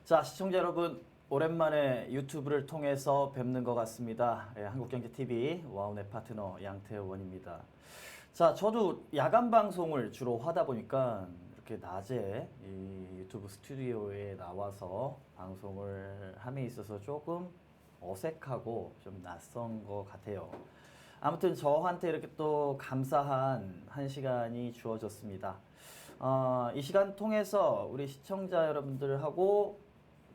자, 시청자 여러분, 오랜만에 유튜브를 통해서 뵙는 것 같습니다. 한국경제TV 와우넷 파트너 양태원입니다. 자, 저도 야간 방송을 주로 하다 보니까 이렇게 낮에 이 유튜브 스튜디오에 나와서 방송을 함에 있어서 조금 어색하고 좀 낯선 것 같아요. 아무튼 저한테 이렇게 또 감사한 한 시간이 주어졌습니다. 이 시간 통해서 우리 시청자 여러분들하고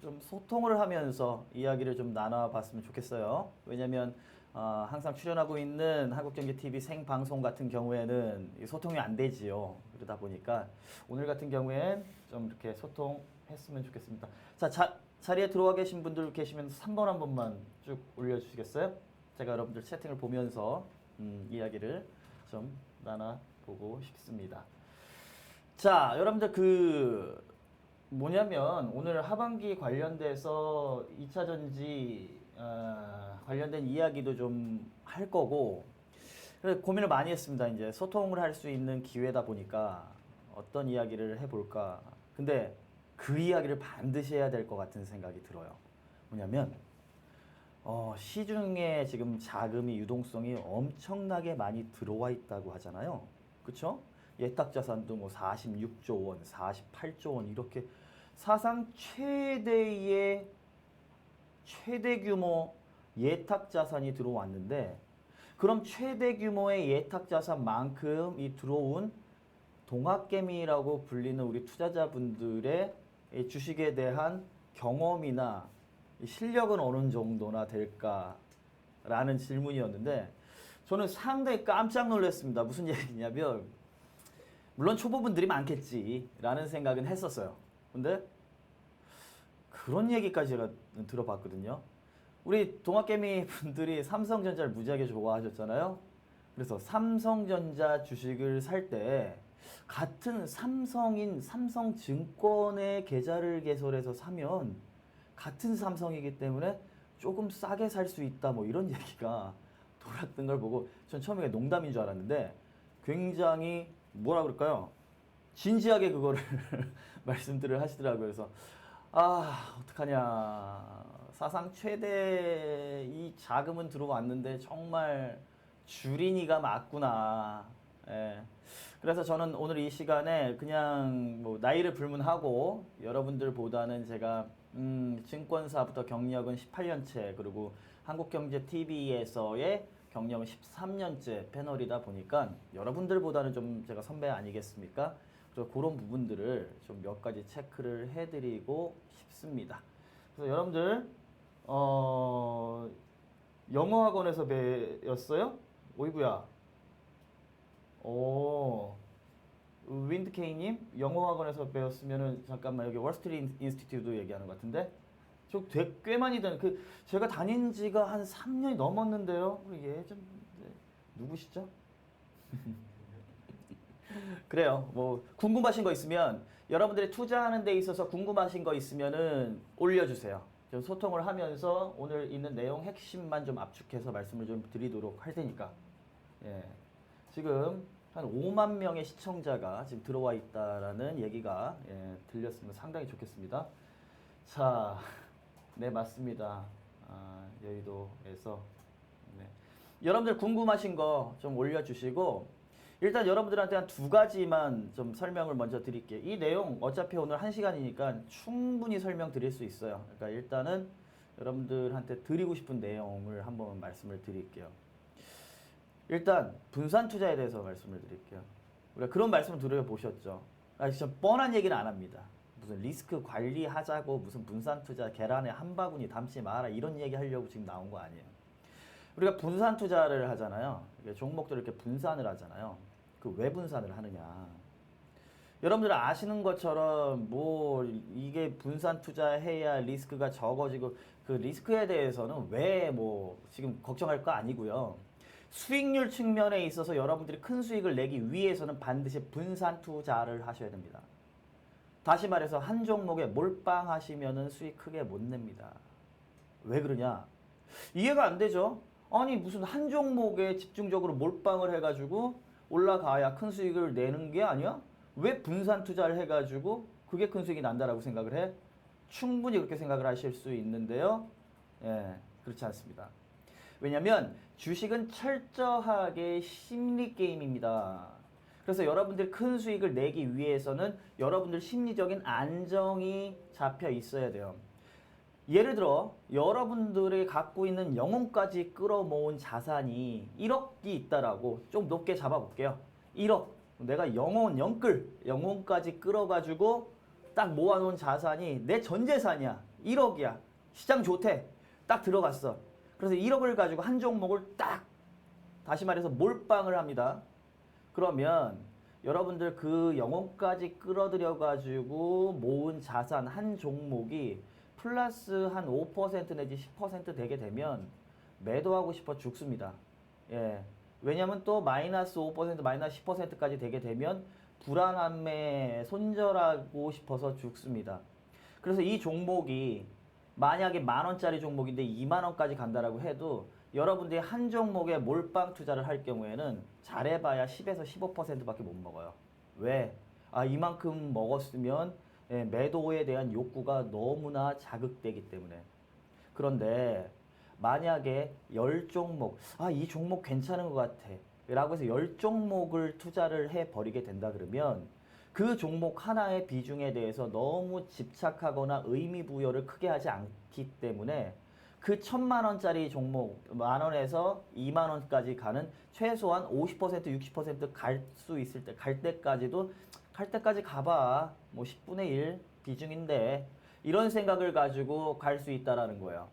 좀 소통을 하면서 이야기를 좀 나눠봤으면 좋겠어요. 왜냐면 항상 출연하고 있는 한국경제TV 생방송 같은 경우에는 소통이 안 되지요. 그러다 보니까 오늘 같은 경우엔 좀 이렇게 소통했으면 좋겠습니다. 자, 자리에 들어와 계신 분들 계시면 3번 한 번만 쭉 올려주시겠어요? 제가 여러분들 채팅을 보면서 이야기를 좀 나눠보고 싶습니다. 자, 여러분들 뭐냐면 오늘 하반기 관련돼서 2차 전지 관련된 이야기도 좀 할 거고, 그래서 고민을 많이 했습니다. 이제 소통을 할 수 있는 기회다 보니까 어떤 이야기를 해볼까. 근데 그 이야기를 반드시 해야 될 것 같은 생각이 들어요. 뭐냐면 시중에 지금 자금이 유동성이 엄청나게 많이 들어와 있다고 하잖아요. 그쵸? 예탁자산도 뭐 46조 원, 48조 원 이렇게 사상 최대 규모 예탁자산이 들어왔는데, 그럼 최대 규모의 예탁자산만큼 이 들어온 동학개미라고 불리는 우리 투자자분들의 이 주식에 대한 경험이나 실력은 어느 정도나 될까라는 질문이었는데, 저는 상당히 깜짝 놀랐습니다. 무슨 얘기냐면, 물론 초보분들이 많겠지라는 생각은 했었어요. 근데 그런 얘기까지 제가 들어봤거든요. 우리 동학개미 분들이 삼성전자를 무지하게 좋아하셨잖아요. 그래서 삼성전자 주식을 살 때 같은 삼성인 삼성증권의 계좌를 개설해서 사면 같은 삼성이기 때문에 조금 싸게 살 수 있다, 뭐 이런 얘기가 돌았던 걸 보고 전 처음에 농담인 줄 알았는데, 굉장히 뭐라 그럴까요? 진지하게 그거를 말씀들을 하시더라고요. 그래서 어떡하냐. 사상 최대 이 자금은 들어왔는데 정말 주린이가 맞구나. 예. 그래서 저는 오늘 이 시간에 그냥 뭐 나이를 불문하고 여러분들보다는 제가 증권사부터 경력은 18년째, 그리고 한국경제TV에서의 경력은 13년째 패널이다 보니까 여러분들보다는 좀 제가 선배 아니겠습니까? 그래서 그런 부분들을 좀 몇 가지 체크를 해드리고 싶습니다. 그래서 여러분들 영어 학원에서 배웠어요? 오이구야. 오, 윈드케이님 영어 학원에서 배웠으면은 잠깐만, 여기 월스트리트 인스티튜트 얘기하는 것 같은데, 저 꽤 많이 된 제가 다닌 지가 한 3년이 넘었는데요. 좀 누구시죠? 그래요. 뭐 궁금하신 거 있으면, 여러분들이 투자하는 데 있어서 궁금하신 거 있으면은 올려주세요. 좀 소통을 하면서 오늘 있는 내용 핵심만 좀 압축해서 말씀을 좀 드리도록 할 테니까. 예. 지금 한 5만 명의 시청자가 지금 들어와 있다라는 얘기가 들렸으면 상당히 좋겠습니다. 자, 네, 맞습니다. 여의도에서. 네. 여러분들 궁금하신 거 좀 올려주시고, 일단 여러분들한테 한 두 가지만 좀 설명을 먼저 드릴게요. 이 내용 어차피 오늘 1시간이니까 충분히 설명드릴 수 있어요. 그러니까 일단은 여러분들한테 드리고 싶은 내용을 한번 말씀을 드릴게요. 일단 분산 투자에 대해서 말씀을 드릴게요. 우리가 그런 말씀을 들어보셨죠? 진짜 뻔한 얘기는 안 합니다. 무슨 리스크 관리하자고 무슨 분산 투자 계란에 한 바구니 담지 마라 이런 얘기 하려고 지금 나온 거 아니에요. 우리가 분산 투자를 하잖아요. 종목들을 이렇게 분산을 하잖아요. 그 왜 분산을 하느냐? 여러분들 아시는 것처럼 뭐 이게 분산 투자해야 리스크가 적어지고, 그 리스크에 대해서는 왜 뭐 지금 걱정할 거 아니고요. 수익률 측면에 있어서 여러분들이 큰 수익을 내기 위해서는 반드시 분산 투자를 하셔야 됩니다. 다시 말해서 한 종목에 몰빵하시면은 수익 크게 못 냅니다. 왜 그러냐? 이해가 안 되죠? 아니 무슨 한 종목에 집중적으로 몰빵을 해가지고 올라가야 큰 수익을 내는 게 아니야? 왜 분산 투자를 해가지고 그게 큰 수익이 난다라고 생각을 해? 충분히 그렇게 생각을 하실 수 있는데요. 예, 그렇지 않습니다. 왜냐하면 주식은 철저하게 심리 게임입니다. 그래서 여러분들이 큰 수익을 내기 위해서는 여러분들 심리적인 안정이 잡혀 있어야 돼요. 예를 들어 여러분들이 갖고 있는 영혼까지 끌어모은 자산이 1억이 있다라고 좀 높게 잡아볼게요. 1억. 내가 영혼까지 끌어가지고 딱 모아놓은 자산이 내 전 재산이야. 1억이야. 시장 좋대. 딱 들어갔어. 그래서 1억을 가지고 한 종목을 딱 다시 말해서 몰빵을 합니다. 그러면 여러분들 그 영혼까지 끌어들여 가지고 모은 자산 한 종목이 플러스 한 5% 내지 10% 되게 되면 매도하고 싶어 죽습니다. 예. 왜냐면 또 마이너스 5% 마이너스 10%까지 되게 되면 불안함에 손절하고 싶어서 죽습니다. 그래서 이 종목이 만약에 10,000원짜리 종목인데 20,000원까지 간다라고 해도 여러분들이 한 종목에 몰빵 투자를 할 경우에는 잘해봐야 10에서 15%밖에 못 먹어요. 왜? 아, 이만큼 먹었으면 매도에 대한 욕구가 너무나 자극되기 때문에. 그런데 만약에 10종목, 아, 이 종목 괜찮은 것 같아 라고 해서 10종목을 투자를 해버리게 된다 그러면 그 종목 하나의 비중에 대해서 너무 집착하거나 의미 부여를 크게 하지 않기 때문에 그 1,000만원짜리 종목, 10,000원에서 20,000원까지 가는 최소한 50%, 60% 갈 수 있을 때, 갈 때까지 가봐. 뭐 10분의 1 비중인데, 이런 생각을 가지고 갈 수 있다라는 거예요.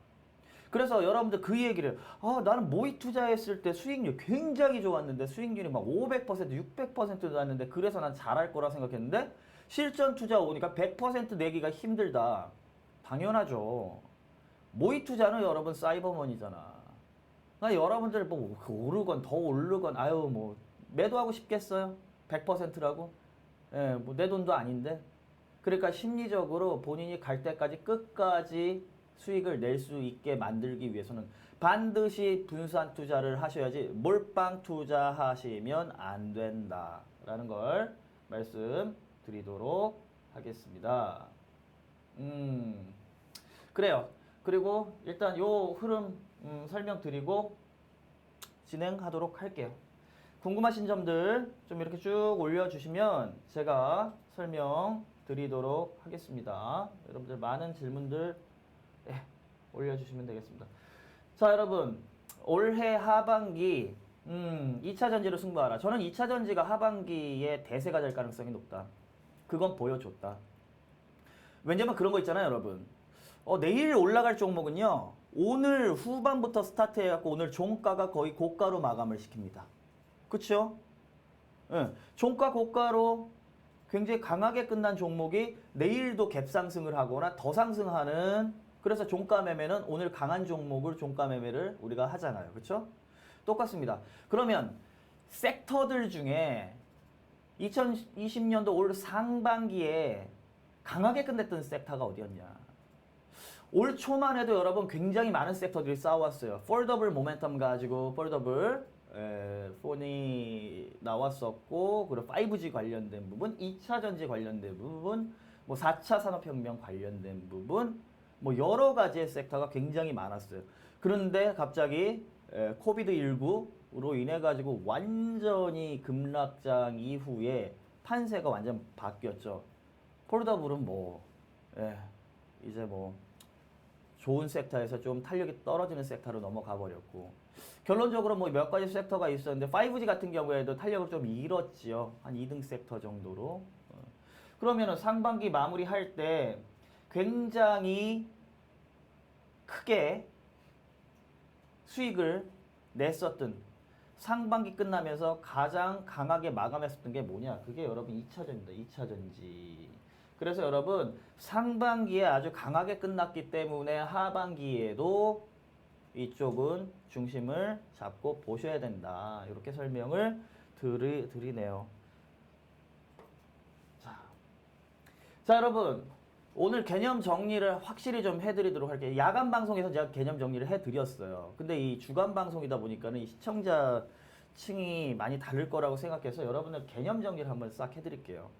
그래서 여러분들 그 얘기를, 나는 모의 투자했을 때 수익률 굉장히 좋았는데, 수익률이 막 500%, 600% 나왔는데, 그래서 난 잘할 거라 생각했는데, 실전 투자 오니까 100% 내기가 힘들다. 당연하죠. 모의 투자는 여러분 사이버머니잖아. 나 여러분들 뭐 오르건 더 오르건 아유 뭐 매도하고 싶겠어요? 100%라고? 예, 뭐 내 돈도 아닌데. 그러니까 심리적으로 본인이 갈 때까지 끝까지 수익을 낼 수 있게 만들기 위해서는 반드시 분산 투자를 하셔야지 몰빵 투자하시면 안 된다라는 걸 말씀드리도록 하겠습니다. 그래요. 그리고 일단 요 흐름 설명드리고 진행하도록 할게요. 궁금하신 점들 좀 이렇게 쭉 올려주시면 제가 설명드리도록 하겠습니다. 여러분들 많은 질문들 올려주시면 되겠습니다. 자, 여러분 올해 하반기 2차 전지로 승부하라. 저는 2차 전지가 하반기에 대세가 될 가능성이 높다. 그건 보여줬다. 왜냐면 그런 거 있잖아요, 여러분. 내일 올라갈 종목은요, 오늘 후반부터 스타트해갖고 오늘 종가가 거의 고가로 마감을 시킵니다. 그쵸? 예, 종가 고가로 굉장히 강하게 끝난 종목이 내일도 갭상승을 하거나 더 상승하는, 그래서 종가 매매는 오늘 강한 종목을 종가 매매를 우리가 하잖아요. 그쵸? 똑같습니다. 그러면 섹터들 중에 2020년도 올 상반기에 강하게 끝냈던 섹터가 어디였냐? 올 초만 해도 여러분 굉장히 많은 섹터들이 싸워왔어요. 폴더블 모멘텀 가지고 폴더블 폰이 나왔었고, 그리고 5G 관련된 부분, 2차 전지 관련된 부분, 뭐 4차 산업혁명 관련된 부분, 뭐 여러 가지의 섹터가 굉장히 많았어요. 그런데 갑자기 코비드19로 인해 가지고 완전히 급락장 이후에 판세가 완전 바뀌었죠. 폴더블은 뭐 이제 뭐 좋은 섹터에서 좀 탄력이 떨어지는 섹터로 넘어가 버렸고, 결론적으로 뭐 몇 가지 섹터가 있었는데 5G 같은 경우에도 탄력을 좀 잃었지요. 한 2등 섹터 정도로. 그러면은 상반기 마무리할 때 굉장히 크게 수익을 냈었던, 상반기 끝나면서 가장 강하게 마감했었던 게 뭐냐? 그게 여러분 2차 전지입니다. 2차 전지. 그래서 여러분 상반기에 아주 강하게 끝났기 때문에 하반기에도 이쪽은 중심을 잡고 보셔야 된다. 이렇게 설명을 드리네요. 자, 여러분 오늘 개념 정리를 확실히 좀 해드리도록 할게요. 야간 방송에서 제가 개념 정리를 해드렸어요. 근데 이 주간 방송이다 보니까는 이 시청자층이 많이 다를 거라고 생각해서 여러분들 개념 정리를 한번 싹 해드릴게요.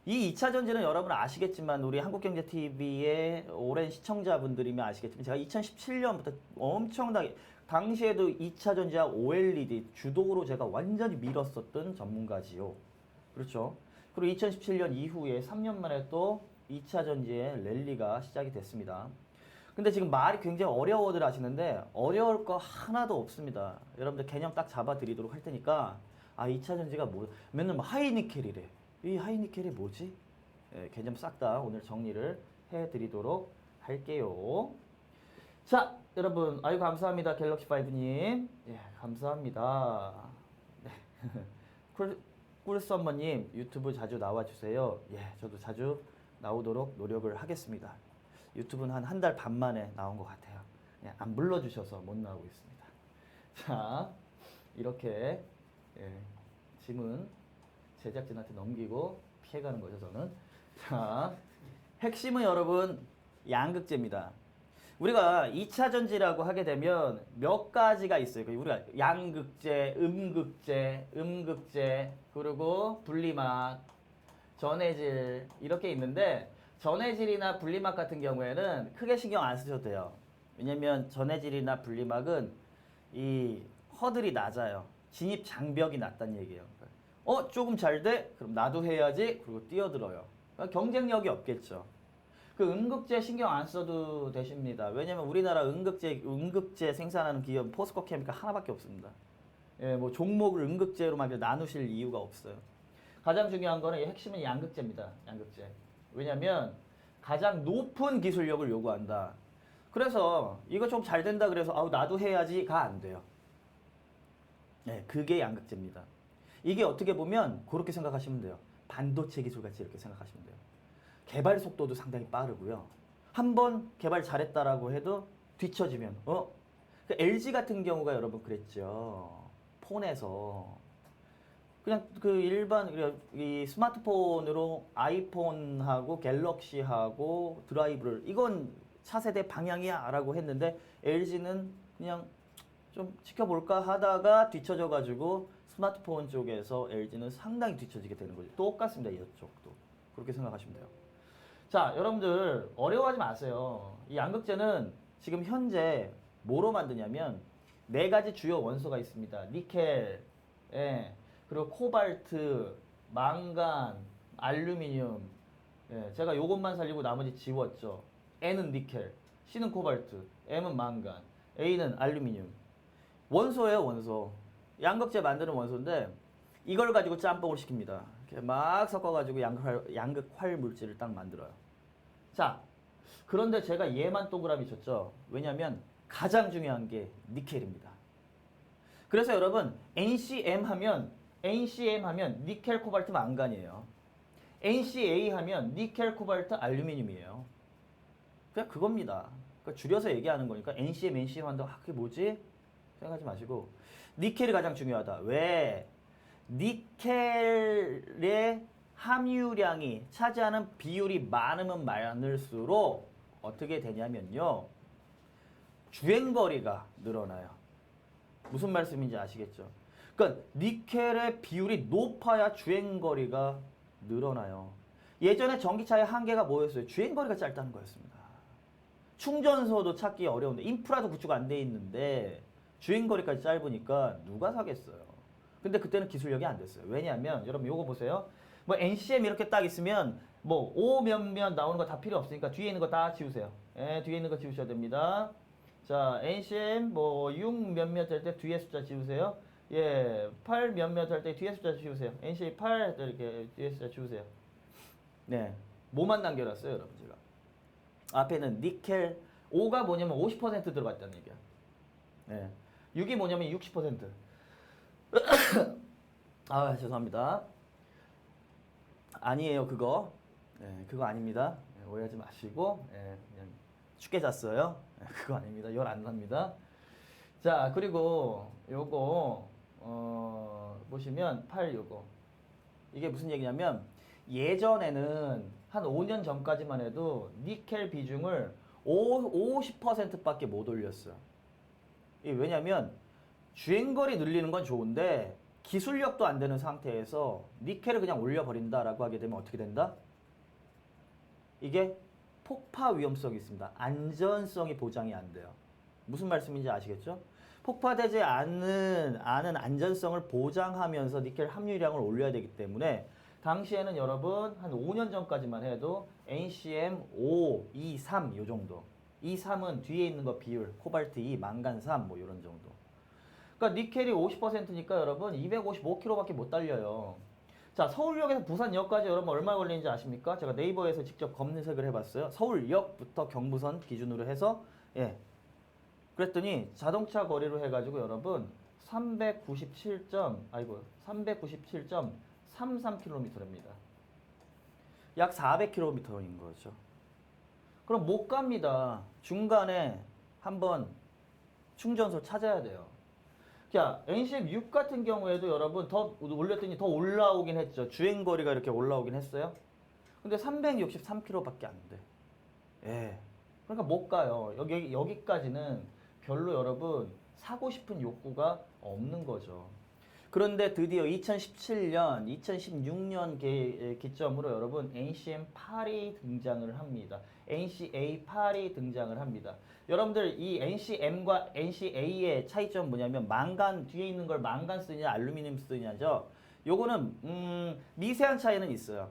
이 2차 전지는 여러분 아시겠지만 우리 한국경제TV의 오랜 시청자분들이면 아시겠지만 제가 2017년부터 엄청나게 당시에도 2차 전지와 OLED 주도로 제가 완전히 밀었었던 전문가지요. 그렇죠. 그리고 2017년 이후에 3년 만에 또 2차 전지의 랠리가 시작이 됐습니다. 근데 지금 말이 굉장히 어려워들 하시는데 어려울 거 하나도 없습니다. 여러분들 개념 딱 잡아 드리도록 할 테니까 2차 전지가 뭐 맨날 뭐 하이니켈이래. 이 하이니켈이 뭐지? 개념 싹 다 오늘 정리를 해 드리도록 할게요. 자, 여러분 아유 감사합니다. 갤럭시 5님. 예, 감사합니다. 네. 꿀썸머님 유튜브 자주 나와주세요. 예, 저도 자주 나오도록 노력을 하겠습니다. 유튜브는 한 달 반 만에 나온 것 같아요. 그냥 안 불러주셔서 못 나오고 있습니다. 자, 이렇게 짐은 제작진한테 넘기고 피해가는 거죠, 저는. 자, 핵심은 여러분 양극재입니다. 우리가 2차 전지라고 하게 되면 몇 가지가 있어요. 우리가 양극재, 음극재, 그리고 분리막, 전해질 이렇게 있는데 전해질이나 분리막 같은 경우에는 크게 신경 안 쓰셔도 돼요. 왜냐면 전해질이나 분리막은 이 허들이 낮아요. 진입 장벽이 낮다는 얘기예요. 조금 잘 돼? 그럼 나도 해야지. 그리고 뛰어들어요. 그러니까 경쟁력이 없겠죠. 그 음극재 신경 안 써도 되십니다. 왜냐면 우리나라 음극재 생산하는 기업 포스코 케미칼 하나밖에 없습니다. 예, 뭐 종목을 음극재로만 나누실 이유가 없어요. 가장 중요한 거는 핵심은 양극재입니다. 양극재. 왜냐면 가장 높은 기술력을 요구한다. 그래서 이거 좀 잘 된다 그래서 나도 해야지가 안 돼요. 네, 그게 양극재입니다. 이게 어떻게 보면 그렇게 생각하시면 돼요. 반도체 기술같이 이렇게 생각하시면 돼요. 개발 속도도 상당히 빠르고요. 한번 개발 잘했다라고 해도 뒤처지면 그 LG 같은 경우가 여러분 그랬죠. 폰에서 그냥 그 일반 이 스마트폰으로 아이폰하고 갤럭시하고 드라이브를 이건 차세대 방향이야라고 했는데 LG는 그냥 좀 지켜볼까 하다가 뒤쳐져 가지고 스마트폰 쪽에서 LG는 상당히 뒤쳐지게 되는 거죠. 똑같습니다. 이쪽도 그렇게 생각하시면 돼요. 자, 여러분들 어려워하지 마세요. 이 양극재는 지금 현재 뭐로 만드냐면 4가지 주요 원소가 있습니다. 니켈, 그리고 코발트, 망간, 알루미늄. 제가 요것만 살리고 나머지 지웠죠. N은 니켈, C는 코발트, M은 망간, A는 알루미늄. 원소예요, 원소. 양극재 만드는 원소인데 이걸 가지고 짬뽕을 시킵니다. 이렇게 막 섞어가지고 양극활 물질을 딱 만들어요. 자, 그런데 제가 얘만 동그라미 쳤죠. 왜냐면 가장 중요한 게 니켈입니다. 그래서 여러분 NCM 하면 니켈, 코발트, 망간이에요. NCA 하면 니켈, 코발트, 알루미늄이에요. 그냥 그겁니다. 그러니까 줄여서 얘기하는 거니까 NCM 한다고 그게 뭐지? 생각하지 마시고 니켈이 가장 중요하다. 왜? 니켈의 함유량이 차지하는 비율이 많으면 많을수록 어떻게 되냐면요. 주행거리가 늘어나요. 무슨 말씀인지 아시겠죠? 그러니까 니켈의 비율이 높아야 주행거리가 늘어나요. 예전에 전기차의 한계가 뭐였어요? 주행거리가 짧다는 거였습니다. 충전소도 찾기 어려운데 인프라도 구축 안 돼 있는데 주행거리까지 짧으니까 누가 사겠어요? 근데 그때는 기술력이 안 됐어요. 왜냐하면 여러분 요거 보세요. 뭐 NCM 이렇게 딱 있으면 뭐 5 몇몇 나오는 거 다 필요 없으니까 뒤에 있는 거 다 지우세요. 뒤에 있는 거 지우셔야 됩니다. 자, NCM 뭐 6 몇몇 할 때 뒤에 숫자 지우세요. 8 몇몇 할 때 뒤에 숫자 지우세요. NCM 8 이렇게 뒤에 숫자 지우세요. 네, 뭐만 남겨놨어요, 여러분 제가. 앞에는 니켈 5가 뭐냐면 50% 들어갔다는 얘기야. 6이 뭐냐면 60%. 죄송합니다. 아니에요, 그거. 그거 아닙니다. 오해하지 마시고 그냥 쉽게 잤어요. 그거 아닙니다. 열 안 납니다. 자, 그리고 요거 보시면 8 요거. 이게 무슨 얘기냐면 예전에는 한 5년 전까지만 해도 니켈 비중을 50%밖에 못 올렸어요. 왜냐면 주행거리 늘리는 건 좋은데 기술력도 안 되는 상태에서 니켈을 그냥 올려버린다라고 하게 되면 어떻게 된다? 이게 폭파 위험성이 있습니다. 안전성이 보장이 안 돼요. 무슨 말씀인지 아시겠죠? 폭파되지 않는 안전성을 보장하면서 니켈 함유량을 올려야 되기 때문에 당시에는 여러분 한 5년 전까지만 해도 NCM 5, 2, 3 요 정도. 2, 3은 뒤에 있는 거 비율, 코발트 2, 망간 3 뭐 이런 정도. 그러니까 니켈이 50%니까 여러분 255km밖에 못 달려요. 자, 서울역에서 부산역까지 여러분 얼마 걸리는지 아십니까? 제가 네이버에서 직접 검색을 해봤어요. 서울역부터 경부선 기준으로 해서 예. 그랬더니 자동차 거리로 해가지고 여러분 397.33km입니다. 약 400km인 거죠. 그럼 못 갑니다. 중간에 한번 충전소 찾아야 돼요. 자, NCM6 같은 경우에도 여러분 더 올렸더니 더 올라오긴 했죠. 주행거리가 이렇게 올라오긴 했어요. 근데 363km밖에 안 돼. 예. 그러니까 못 가요. 여기까지는 별로 여러분 사고 싶은 욕구가 없는 거죠. 그런데 드디어 2017년, 2016년 기점으로 여러분 NCM8이 등장을 합니다. NCA8이 등장을 합니다. 여러분들 이 NCM과 NCA의 차이점 뭐냐면 망간 뒤에 있는 걸 망간 쓰냐 알루미늄 쓰냐죠. 요거는 미세한 차이는 있어요.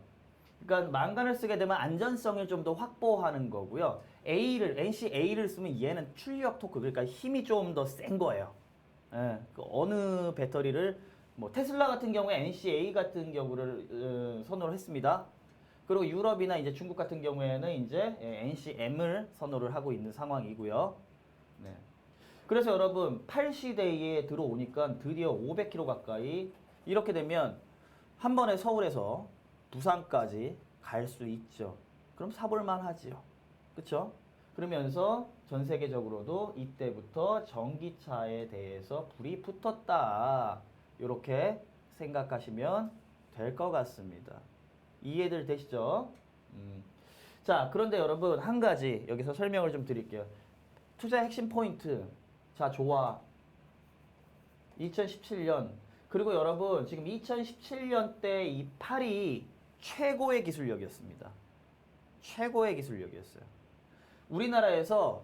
그러니까 망간을 쓰게 되면 안전성을 좀 더 확보하는 거고요. NCA를 쓰면 얘는 출력 토크 그러니까 힘이 좀 더 센 거예요. 예, 그 어느 배터리를 뭐 테슬라 같은 경우에 NCA 같은 경우를 선호를 했습니다. 그리고 유럽이나 이제 중국 같은 경우에는 이제 NCM을 선호를 하고 있는 상황이고요. 네. 그래서 여러분 8시대에 들어오니까 드디어 500km 가까이 이렇게 되면 한 번에 서울에서 부산까지 갈 수 있죠. 그럼 사볼만 하지요. 그쵸? 그러면서 전 세계적으로도 이때부터 전기차에 대해서 불이 붙었다. 이렇게 생각하시면 될 것 같습니다. 이해들 되시죠? 자, 그런데 여러분 한 가지 여기서 설명을 좀 드릴게요. 투자 핵심 포인트. 자, 좋아. 2017년. 그리고 여러분 지금 2017년 때 이 8이 최고의 기술력이었습니다. 최고의 기술력이었어요. 우리나라에서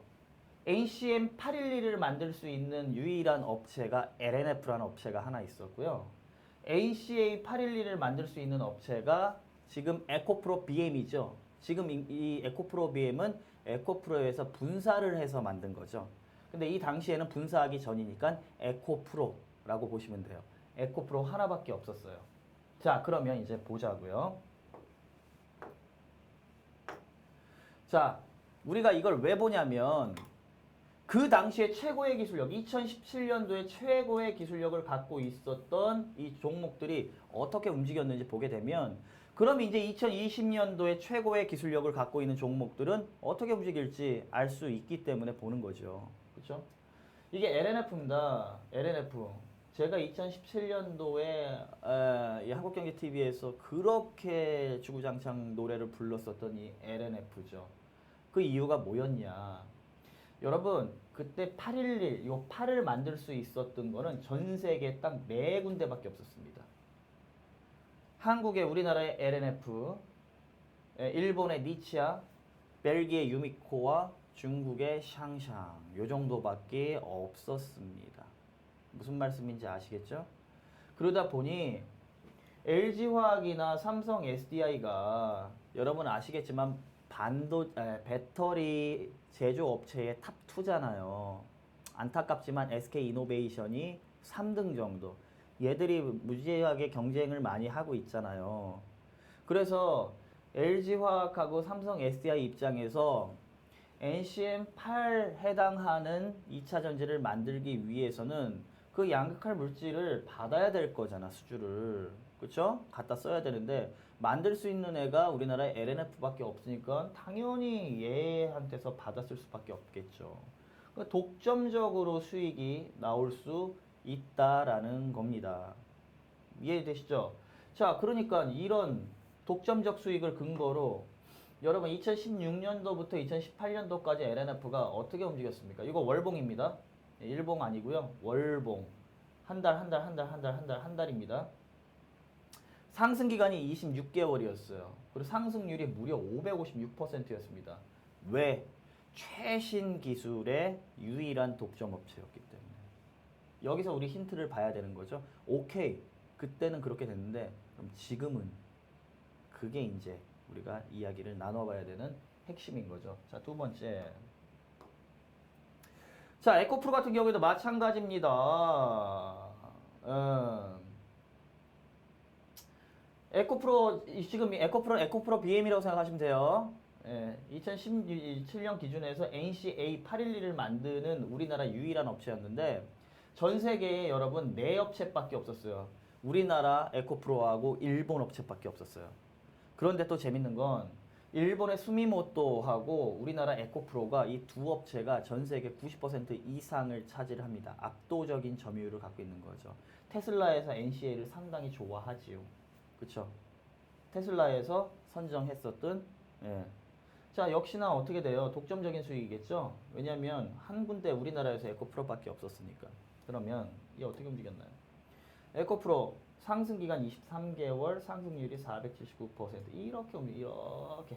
NCM 811을 만들 수 있는 유일한 업체가 LNF라는 업체가 하나 있었고요. NCA 811을 만들 수 있는 업체가 지금 에코프로 BM이죠. 지금 이 에코프로 BM은 에코프로에서 분사를 해서 만든 거죠. 근데 이 당시에는 분사하기 전이니까 에코프로라고 보시면 돼요. 에코프로 하나밖에 없었어요. 자, 그러면 이제 보자고요. 자, 우리가 이걸 왜 보냐면 그 당시에 최고의 기술력, 2017년도에 최고의 기술력을 갖고 있었던 이 종목들이 어떻게 움직였는지 보게 되면 그럼 이제 2020년도에 최고의 기술력을 갖고 있는 종목들은 어떻게 움직일지 알 수 있기 때문에 보는 거죠. 그렇죠? 이게 LNF입니다. LNF. 제가 2017년도에 이 한국경제TV에서 그렇게 주구장창 노래를 불렀었던 이 LNF죠. 그 이유가 뭐였냐? 여러분 그때 811 이거 8을 만들 수 있었던 거는 전 세계 딱 4군데밖에 없었습니다. 한국의 우리나라의 LNF, 일본의 니치아, 벨기에 유미코와 중국의 샹샹 요 정도밖에 없었습니다. 무슨 말씀인지 아시겠죠? 그러다 보니 LG화학이나 삼성 SDI가 여러분 아시겠지만 배터리 제조업체의 탑2잖아요. 안타깝지만 SK이노베이션이 3등 정도. 얘들이 무지하게 경쟁을 많이 하고 있잖아요. 그래서 LG화학하고 삼성 SDI 입장에서 NCM8 해당하는 2차 전지를 만들기 위해서는 그 양극할 물질을 받아야 될 거잖아, 수주를. 그쵸? 갖다 써야 되는데 만들 수 있는 애가 우리나라에 LNF밖에 없으니까 당연히 얘한테서 받았을 수밖에 없겠죠. 그러니까 독점적으로 수익이 나올 수 있다라는 겁니다. 이해되시죠? 자, 그러니까 이런 독점적 수익을 근거로 여러분 2016년도부터 2018년도까지 LNF가 어떻게 움직였습니까? 이거 월봉입니다. 일봉 아니고요. 월봉. 한 달입니다. 상승 기간이 26개월이었어요. 그리고 상승률이 무려 556%였습니다. 왜? 최신 기술의 유일한 독점 업체였기 때문에. 여기서 우리 힌트를 봐야 되는 거죠. 오케이. 그때는 그렇게 됐는데 그럼 지금은 그게 이제 우리가 이야기를 나눠봐야 되는 핵심인 거죠. 자, 두 번째. 자, 에코프로 같은 경우에도 마찬가지입니다. 에코프로 지금 에코프로 BM이라고 생각하시면 돼요. 2017년 기준에서 NCA 811을 만드는 우리나라 유일한 업체였는데 전 세계에 여러분 4업체밖에 없었어요. 우리나라 에코프로하고 일본 업체밖에 없었어요. 그런데 또 재밌는 건 일본의 수미모토하고 우리나라 에코프로가 이 두 업체가 전 세계 90% 이상을 차지합니다. 압도적인 점유율을 갖고 있는 거죠. 테슬라에서 NCA를 상당히 좋아하지요. 그쵸? 테슬라에서 선정했었던 자, 역시나 어떻게 돼요? 독점적인 수익이겠죠? 왜냐면 한 군데 우리나라에서 에코프로밖에 없었으니까. 그러면 이게 어떻게 움직였나요? 에코프로 상승 기간 23개월, 상승률이 479%. 이렇게.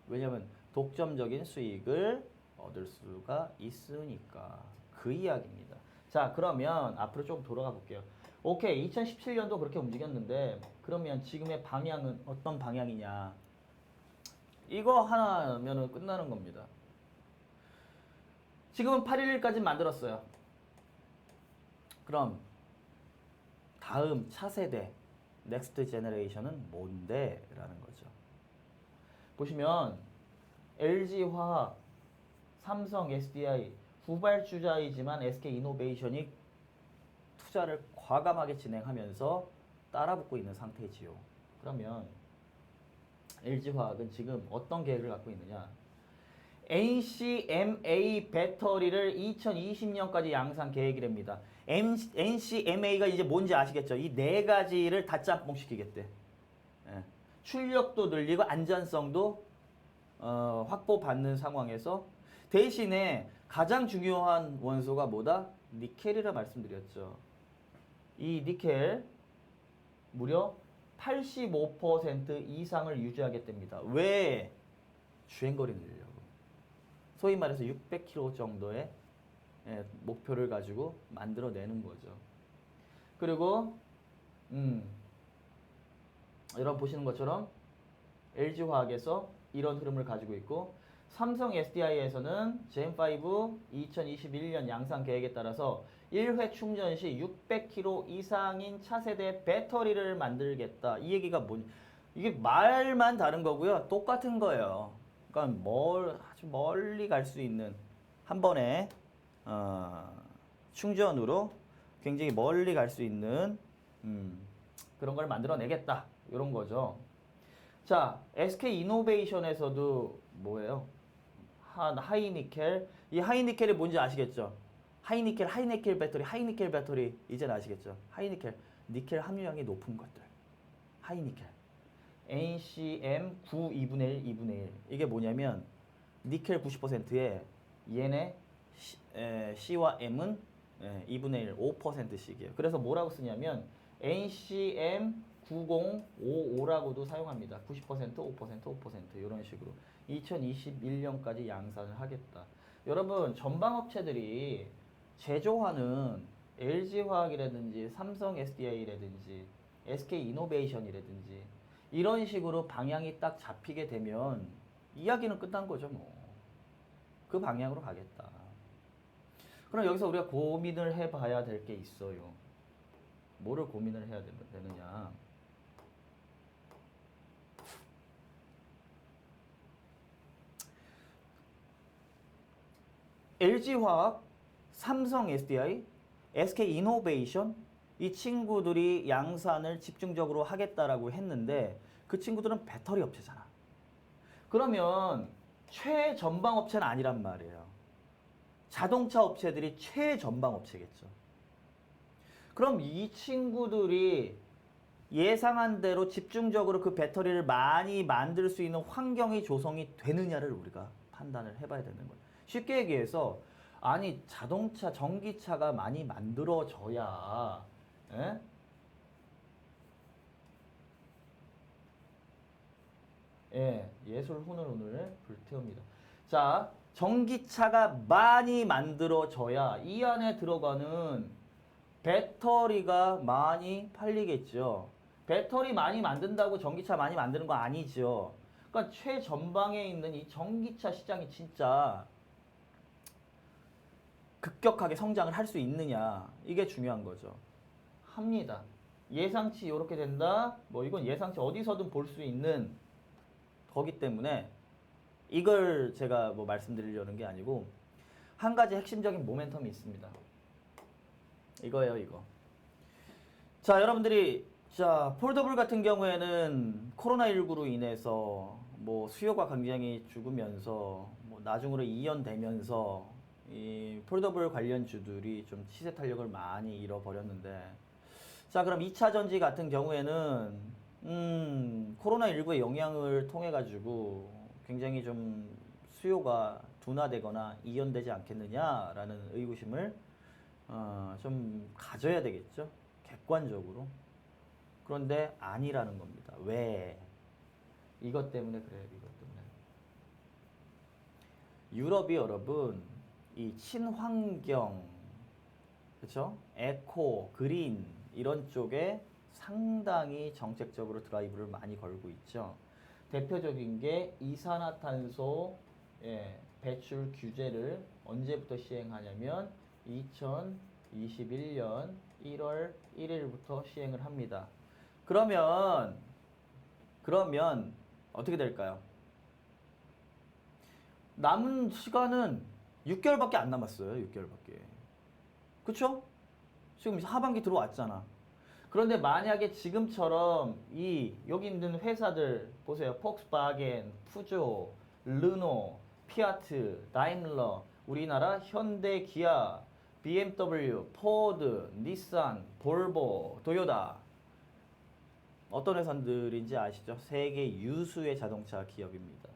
왜냐면 독점적인 수익을 얻을 수가 있으니까. 그 이야기입니다. 자, 그러면 앞으로 좀 돌아가 볼게요. 오케이, 2017년도 그렇게 움직였는데 그러면 지금의 방향은 어떤 방향이냐? 이거 하나면은 끝나는 겁니다. 지금은 811까지 만들었어요. 그럼 다음 차세대 넥스트 제너레이션은 뭔데? 라는 거죠. 보시면 LG화학, 삼성, SDI 후발주자이지만 SK이노베이션이 투자를 과감하게 진행하면서 따라붙고 있는 상태지요. 그러면 LG화학은 지금 어떤 계획을 갖고 있느냐? NCMA 배터리를 2020년까지 양산 계획이랍니다. NCMA가 이제 뭔지 아시겠죠? 이 네 가지를 다 짬뽕시키겠대. 출력도 늘리고 안전성도 확보받는 상황에서 대신에 가장 중요한 원소가 뭐다? 니켈이라 말씀드렸죠. 이 니켈 무려 85% 이상을 유지하겠답니다. 왜? 주행거리 늘리려고. 소위 말해서 600km 정도의 목표를 가지고 만들어내는 거죠. 그리고 여러분 보시는 것처럼 LG화학에서 이런 흐름을 가지고 있고 삼성 SDI에서는 젠5 2021년 양산 계획에 따라서 1회 충전 시 600km 이상인 차세대 배터리를 만들겠다. 이 얘기가 뭐냐? 이게 말만 다른 거고요. 똑같은 거예요. 그러니까 아주 멀리 갈 수 있는 한 번에 충전으로 굉장히 멀리 갈 수 있는 그런 걸 만들어내겠다. 이런 거죠. 자, SK이노베이션에서도 뭐예요? 하이니켈. 이 하이니켈이 뭔지 아시겠죠? 하이니켈 배터리 이제는 아시겠죠? 하이니켈, 니켈 함유량이 높은 것들. 하이니켈. NCM 9 2분의 1, 2분의 1. 이게 뭐냐면 니켈 90%에 얘네 C와 M은 2분의 1, 5%씩이에요. 그래서 뭐라고 쓰냐면 NCM 9055라고도 사용합니다. 90%, 5% 이런 식으로 2021년까지 양산을 하겠다. 여러분 전방업체들이 제조하는 LG화학이라든지 삼성 SDI라든지 SK이노베이션이라든지 이런 식으로 방향이 딱 잡히게 되면 이야기는 끝난 거죠. 뭐. 그 방향으로 가겠다. 그럼 여기서 우리가 고민을 해봐야 될 게 있어요. 뭐를 고민을 해야 되느냐. LG화학, 삼성 SDI, SK이노베이션 이 친구들이 양산을 집중적으로 하겠다라고 했는데 그 친구들은 배터리 업체잖아. 그러면 최전방 업체는 아니란 말이에요. 자동차 업체들이 최전방 업체겠죠. 그럼 이 친구들이 예상한 대로 집중적으로 그 배터리를 많이 만들 수 있는 환경이 조성이 되느냐를 우리가 판단을 해봐야 되는 거예요. 쉽게 얘기해서 아니 자동차, 전기차가 많이 만들어져야 예? 예, 예술 혼을 오늘 불태웁니다. 자, 전기차가 많이 만들어져야 이 안에 들어가는 배터리가 많이 팔리겠죠. 배터리 많이 만든다고 전기차 많이 만드는 거 아니죠. 그러니까 최전방에 있는 이 전기차 시장이 진짜 급격하게 성장을 할 수 있느냐. 이게 중요한 거죠. 합니다. 예상치 이렇게 된다. 뭐 이건 예상치 어디서든 볼 수 있는 거기 때문에 이걸 제가 뭐 말씀드리려는 게 아니고 한 가지 핵심적인 모멘텀이 있습니다. 이거예요, 이거. 자, 여러분들이 자, 폴더블 같은 경우에는 코로나19로 인해서 뭐 수요가 굉장히 죽으면서 뭐 나중으로 이연되면서 이 폴더블 관련주들이 좀 시세 탄력을 많이 잃어버렸는데 자, 그럼 2차 전지 같은 경우에는 코로나19의 영향을 통해 가지고 굉장히 좀 수요가 둔화되거나 이연되지 않겠느냐라는 의구심을 좀 가져야 되겠죠. 객관적으로. 그런데 아니라는 겁니다. 왜? 이것 때문에 그래요. 이것 때문에. 유럽이 여러분 이 친환경, 그렇죠? 에코, 그린 이런 쪽에 상당히 정책적으로 드라이브를 많이 걸고 있죠. 대표적인 게 이산화탄소 배출 규제를 언제부터 시행하냐면 2021년 1월 1일부터 시행을 합니다. 그러면 어떻게 될까요? 남은 시간은 6개월밖에 안 남았어요. 6개월밖에. 그쵸? 지금 하반기 들어왔잖아. 그런데 만약에 지금처럼 여기 있는 회사들 보세요. 폭스바겐, 푸조, 르노, 피아트, 다임러, 우리나라 현대, 기아, BMW, 포드, 닛산, 볼보, 도요타. 어떤 회사들인지 아시죠? 세계 유수의 자동차 기업입니다.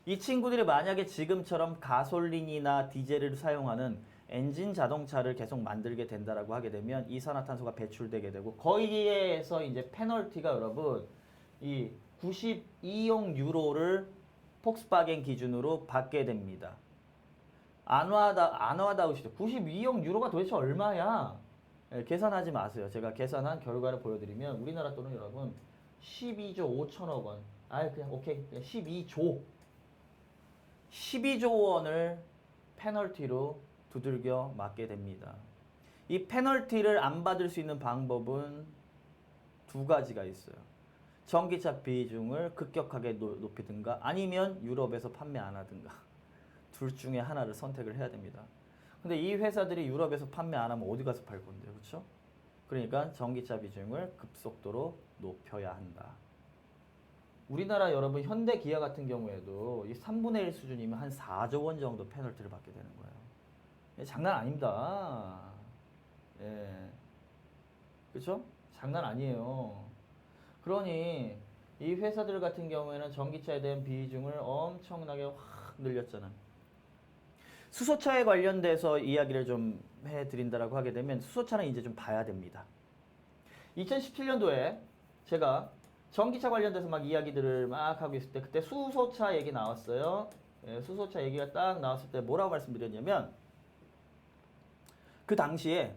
이 친구들이 만약에 지금처럼 가솔린이나 디젤을 사용하는 엔진 자동차를 계속 만들게 된다라고 하게 되면 이산화탄소가 배출되게 되고 거기에서 이제 페널티가 여러분 이 92억 유로를 폭스바겐 기준으로 받게 됩니다. 안 와닿으시죠? 92억 유로가 도대체 얼마야? 계산하지 마세요. 제가 계산한 결과를 보여드리면 우리나라 돈은 여러분 12조 5천억 원. 그냥 오케이. 그냥 12조 원을 페널티로 두들겨 맞게 됩니다. 이 페널티를 안 받을 수 있는 방법은 두 가지가 있어요. 전기차 비중을 급격하게 높이든가 아니면 유럽에서 판매 안 하든가 둘 중에 하나를 선택을 해야 됩니다. 근데 이 회사들이 유럽에서 판매 안 하면 어디 가서 팔 건데요, 그렇죠? 그러니까 전기차 비중을 급속도로 높여야 한다. 우리나라 여러분 현대 기아 같은 경우에도 이 3분의 1 수준이면 한 4조 원 정도 페널티를 받게 되는 거예요. 장난 아닙니다. 예. 그렇죠? 장난 아니에요. 그러니 이 회사들 같은 경우에는 전기차에 대한 비중을 엄청나게 확 늘렸잖아. 수소차에 관련돼서 이야기를 좀 해드린다라고 하게 되면 수소차는 이제 좀 봐야 됩니다. 2017년도에 제가 전기차 관련돼서 막 이야기들을 막 하고 있을 때 그때 수소차 얘기 나왔어요. 수소차 얘기가 딱 나왔을 때 뭐라고 말씀드렸냐면 그 당시에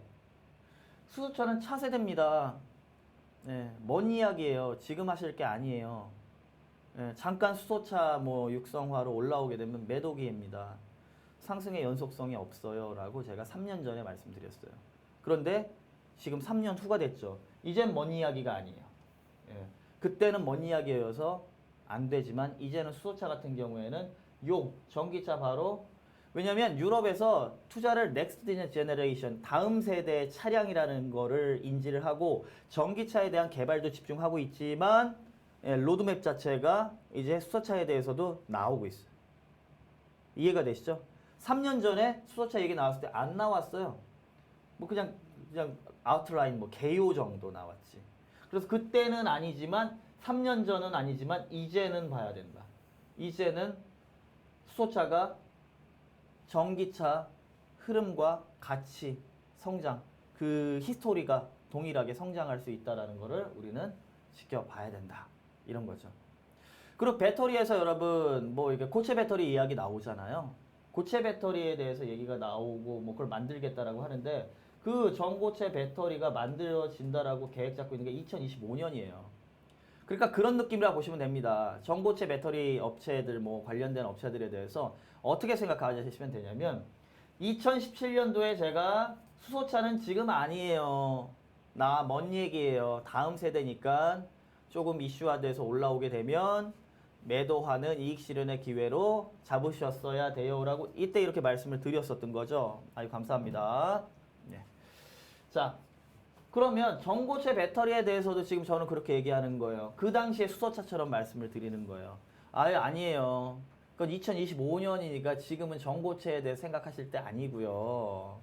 수소차는 차세대입니다. 먼 이야기예요. 지금 하실 게 아니에요. 잠깐 수소차 뭐 육성화로 올라오게 되면 매도 기회입니다. 상승의 연속성이 없어요. 라고 제가 3년 전에 말씀드렸어요. 그런데 지금 3년 후가 됐죠. 이젠 먼 이야기가 아니에요. 그때는 먼 이야기여서 안 되지만 이제는 수소차 같은 경우에는 전기차 바로 왜냐면 유럽에서 투자를 넥스트 제너레이션 다음 세대 차량이라는 거를 인지를 하고 전기차에 대한 개발도 집중하고 있지만 로드맵 자체가 이제 수소차에 대해서도 나오고 있어요. 이해가 되시죠? 3년 전에 수소차 얘기 나왔을 때 안 나왔어요. 뭐 그냥 아웃라인 뭐 개요 정도 나왔지. 그래서 그때는 아니지만 3년 전은 아니지만 이제는 봐야 된다. 이제는 수소차가 전기차 흐름과 같이 성장, 그 히스토리가 동일하게 성장할 수 있다라는 거를 우리는 지켜봐야 된다. 이런 거죠. 그리고 배터리에서 여러분 뭐 이게 고체 배터리 이야기 나오잖아요. 고체 배터리에 대해서 얘기가 나오고 뭐 그걸 만들겠다라고 하는데 그 전고체 배터리가 만들어진다라고 계획 잡고 있는 게 2025년이에요. 그러니까 그런 느낌이라 보시면 됩니다. 전고체 배터리 업체들 뭐 관련된 업체들에 대해서 어떻게 생각하시면 되냐면 2017년도에 제가 수소차는 지금 아니에요. 나 먼 얘기예요. 다음 세대니까 조금 이슈화돼서 올라오게 되면 매도하는 이익 실현의 기회로 잡으셨어야 돼요라고 이때 이렇게 말씀을 드렸었던 거죠. 아유 감사합니다. 네. 자, 그러면 전고체 배터리에 대해서도 지금 저는 그렇게 얘기하는 거예요. 그 당시에 수소차처럼 말씀을 드리는 거예요. 아유 아니에요. 그건 2025년이니까 지금은 전고체에 대해 생각하실 때 아니고요.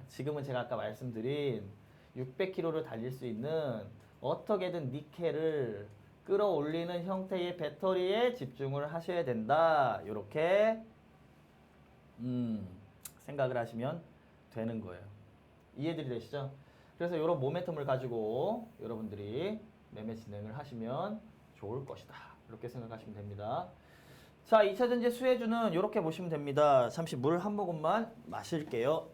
지금은 제가 아까 말씀드린 600km를 달릴 수 있는 어떻게든 니켈을 끌어올리는 형태의 배터리에 집중을 하셔야 된다. 이렇게 생각을 하시면 되는 거예요. 이해들이 되시죠? 그래서 이런 모멘텀을 가지고 여러분들이 매매 진행을 하시면 좋을 것이다. 이렇게 생각하시면 됩니다. 자, 2차전지 수혜주는 이렇게 보시면 됩니다. 잠시 물 한 모금만 마실게요.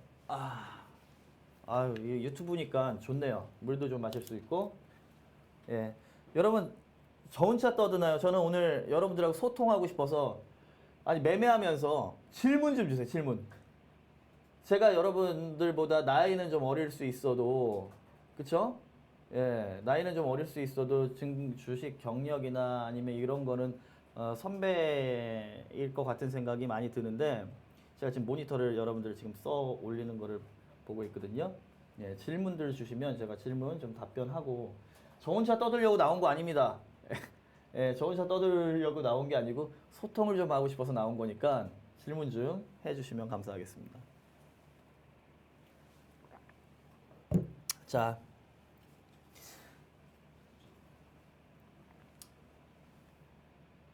아유, 유튜브니까 좋네요. 물도 좀 마실 수 있고. 예. 여러분, 저 혼자 떠드나요? 저는 오늘 여러분들하고 소통하고 싶어서, 아니, 매매하면서 질문 좀 주세요, 질문. 제가 여러분들보다 나이는 좀 어릴 수 있어도, 그쵸? 예, 나이는 좀 어릴 수 있어도 주식 경력이나 아니면 이런 거는 선배일 것 같은 생각이 많이 드는데 제가 지금 모니터를 여러분들 지금 써 올리는 거를 보고 있거든요. 예, 질문들 주시면 제가 질문 좀 답변하고 저 혼자 떠들려고 나온 거 아닙니다. 예, 저 혼자 떠들려고 나온 게 아니고 소통을 좀 하고 싶어서 나온 거니까 질문 좀 해주시면 감사하겠습니다.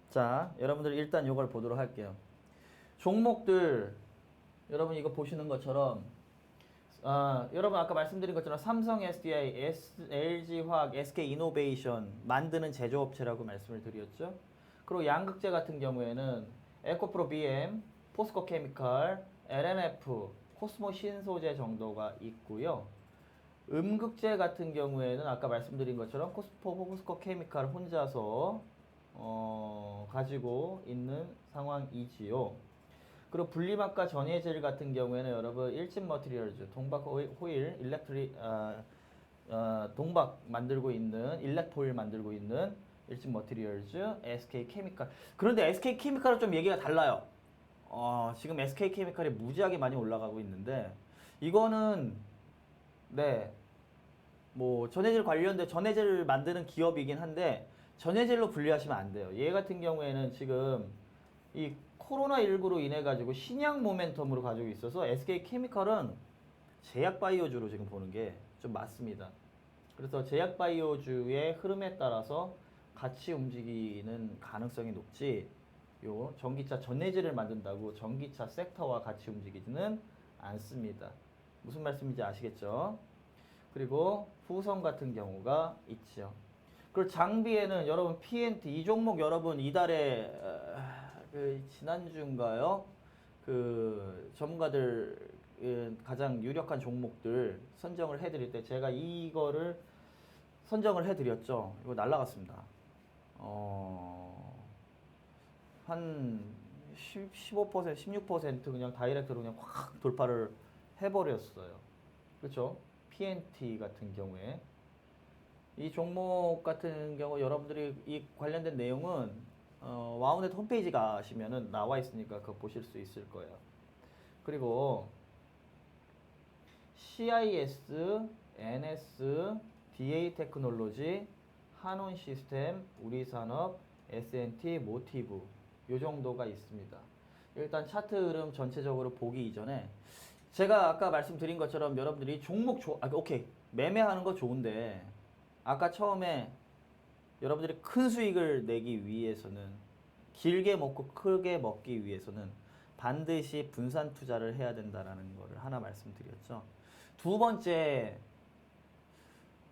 자, 여러분들 일단 이걸 보도록 할게요. 종목들 여러분 이거 보시는 것처럼 여러분 아까 말씀드린 것처럼 삼성 SDI, LG화학, SK이노베이션 만드는 제조업체라고 말씀을 드렸죠. 그리고 양극재 같은 경우에는 에코프로 BM, 포스코 케미칼, LNF, 코스모 신소재 정도가 있고요. 음극재 같은 경우에는 아까 말씀드린 것처럼 포스코 케미칼 혼자서 가지고 있는 상황이지요. 그리고 분리막과 전해질 같은 경우에는 여러분 일진 머티리얼즈, 동박 호일, 동박 만들고 있는 일렉포일 만들고 있는 일진 머티리얼즈, SK 케미칼. 그런데 SK 케미칼은 좀 얘기가 달라요. 지금 SK 케미칼이 무지하게 많이 올라가고 있는데 이거는 네. 뭐 전해질 관련된 전해질을 만드는 기업이긴 한데 전해질로 분리하시면 안 돼요. 얘 같은 경우에는 지금 이 코로나19로 인해 가지고 신약 모멘텀으로 가지고 있어서 SK 케미칼은 제약 바이오주로 지금 보는 게 좀 맞습니다. 그래서 제약 바이오주의 흐름에 따라서 같이 움직이는 가능성이 높지 요 전기차 전해질을 만든다고 전기차 섹터와 같이 움직이지는 않습니다. 무슨 말씀인지 아시겠죠? 그리고 후성 같은 경우가 있죠. 그리고 장비에는 여러분 PNT 이 종목 여러분 이달에 지난주인가요? 그 전문가들 가장 유력한 종목들 선정을 해드릴 때 제가 이거를 선정을 해드렸죠. 이거 날라갔습니다. 한 15%, 16% 그냥 다이렉트로 그냥 확 돌파를 해버렸어요. 그렇죠? PNT 같은 경우에 이 종목 같은 경우 여러분들이 이 관련된 내용은 와우넷 홈페이지 가시면은 나와 있으니까 그거 보실 수 있을 거예요. 그리고 CIS, NS, DA 테크놀로지, 한온 시스템, 우리산업, S&T, 모티브 요 정도가 있습니다. 일단 차트 흐름 전체적으로 보기 이전에 제가 아까 말씀드린 것처럼 여러분들이 종목 오케이 매매하는 거 좋은데 아까 처음에 여러분들이 큰 수익을 내기 위해서는 길게 먹고 크게 먹기 위해서는 반드시 분산 투자를 해야 된다라는 거를 하나 말씀드렸죠. 두 번째,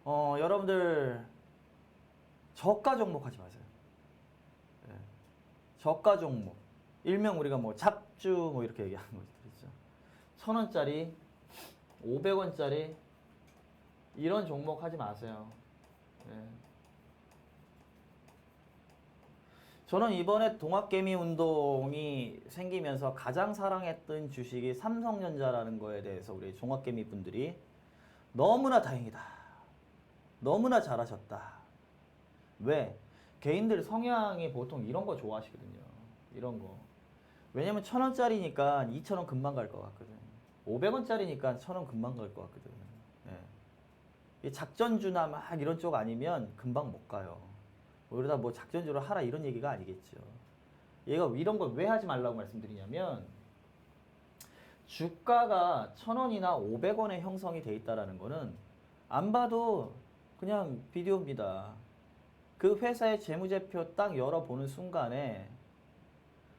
여러분들 저가 종목 하지 마세요. 예. 저가 종목, 일명 우리가 뭐 잡주 뭐 이렇게 얘기하는 거죠. 그렇죠? 1,000원짜리, 500원짜리 이런 종목 하지 마세요. 예. 저는 이번에 동학개미 운동이 생기면서 가장 사랑했던 주식이 삼성전자라는 거에 대해서 우리 종학개미 분들이 너무나 다행이다. 너무나 잘하셨다. 왜? 개인들 성향이 보통 이런 거 좋아하시거든요. 이런 거. 왜냐면 1,000원짜리니까 2,000원 금방 갈 것 같거든. 500원짜리니까 1,000원 금방 갈 것 같거든. 예. 작전주나 막 이런 쪽 아니면 금방 못 가요. 그러다 뭐 작전주로 하라 이런 얘기가 아니겠죠. 얘가 이런 걸 왜 하지 말라고 말씀드리냐면 주가가 1,000원이나 500원에 형성이 돼 있다라는 거는 안 봐도 그냥 비디오입니다. 그 회사의 재무제표 딱 열어보는 순간에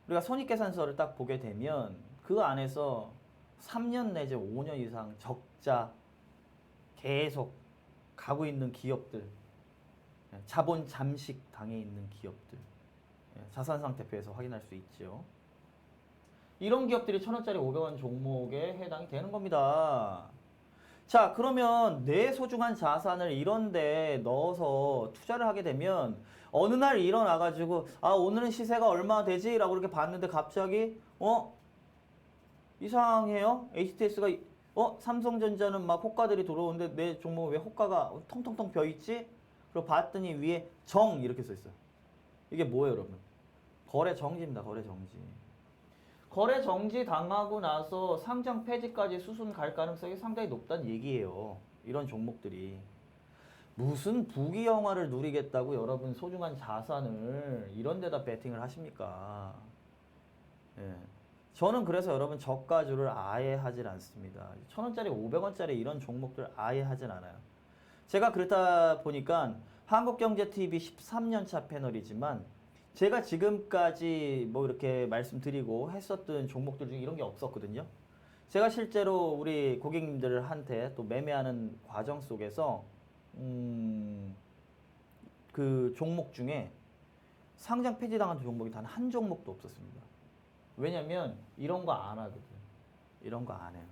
우리가 손익계산서를 딱 보게 되면 그 안에서 3년 내지 5년 이상 적자 계속 가고 있는 기업들, 자본 잠식 당해 있는 기업들, 자산상태표에서 확인할 수 있죠. 이런 기업들이 1,000원짜리 500원 종목에 해당이 되는 겁니다. 자, 그러면 내 소중한 자산을 이런 데 넣어서 투자를 하게 되면 어느 날 일어나가지고 오늘은 시세가 얼마 되지? 라고 이렇게 봤는데 갑자기 이상해요? HTS가 삼성전자는 막 호가들이 들어오는데 내 종목 왜 호가가 텅텅텅 벼있지? 그리고 봤더니 위에 정 이렇게 써있어요. 이게 뭐예요, 여러분? 거래 정지입니다. 거래 정지. 거래 정지 당하고 나서 상장 폐지까지 수순 갈 가능성이 상당히 높다는 얘기예요. 이런 종목들이. 무슨 부귀영화를 누리겠다고 여러분 소중한 자산을 이런 데다 베팅을 하십니까? 예. 저는 그래서 여러분 저가주를 아예 하질 않습니다. 1,000원짜리 500원짜리 이런 종목들 아예 하진 않아요. 제가 그렇다 보니까 한국경제TV 13년차 패널이지만 제가 지금까지 뭐 이렇게 말씀드리고 했었던 종목들 중에 이런 게 없었거든요. 제가 실제로 우리 고객님들한테 또 매매하는 과정 속에서 그 종목 중에 상장 폐지당한 종목이 단 한 종목도 없었습니다. 왜냐면 이런 거 안 하거든. 이런 거 안 해요.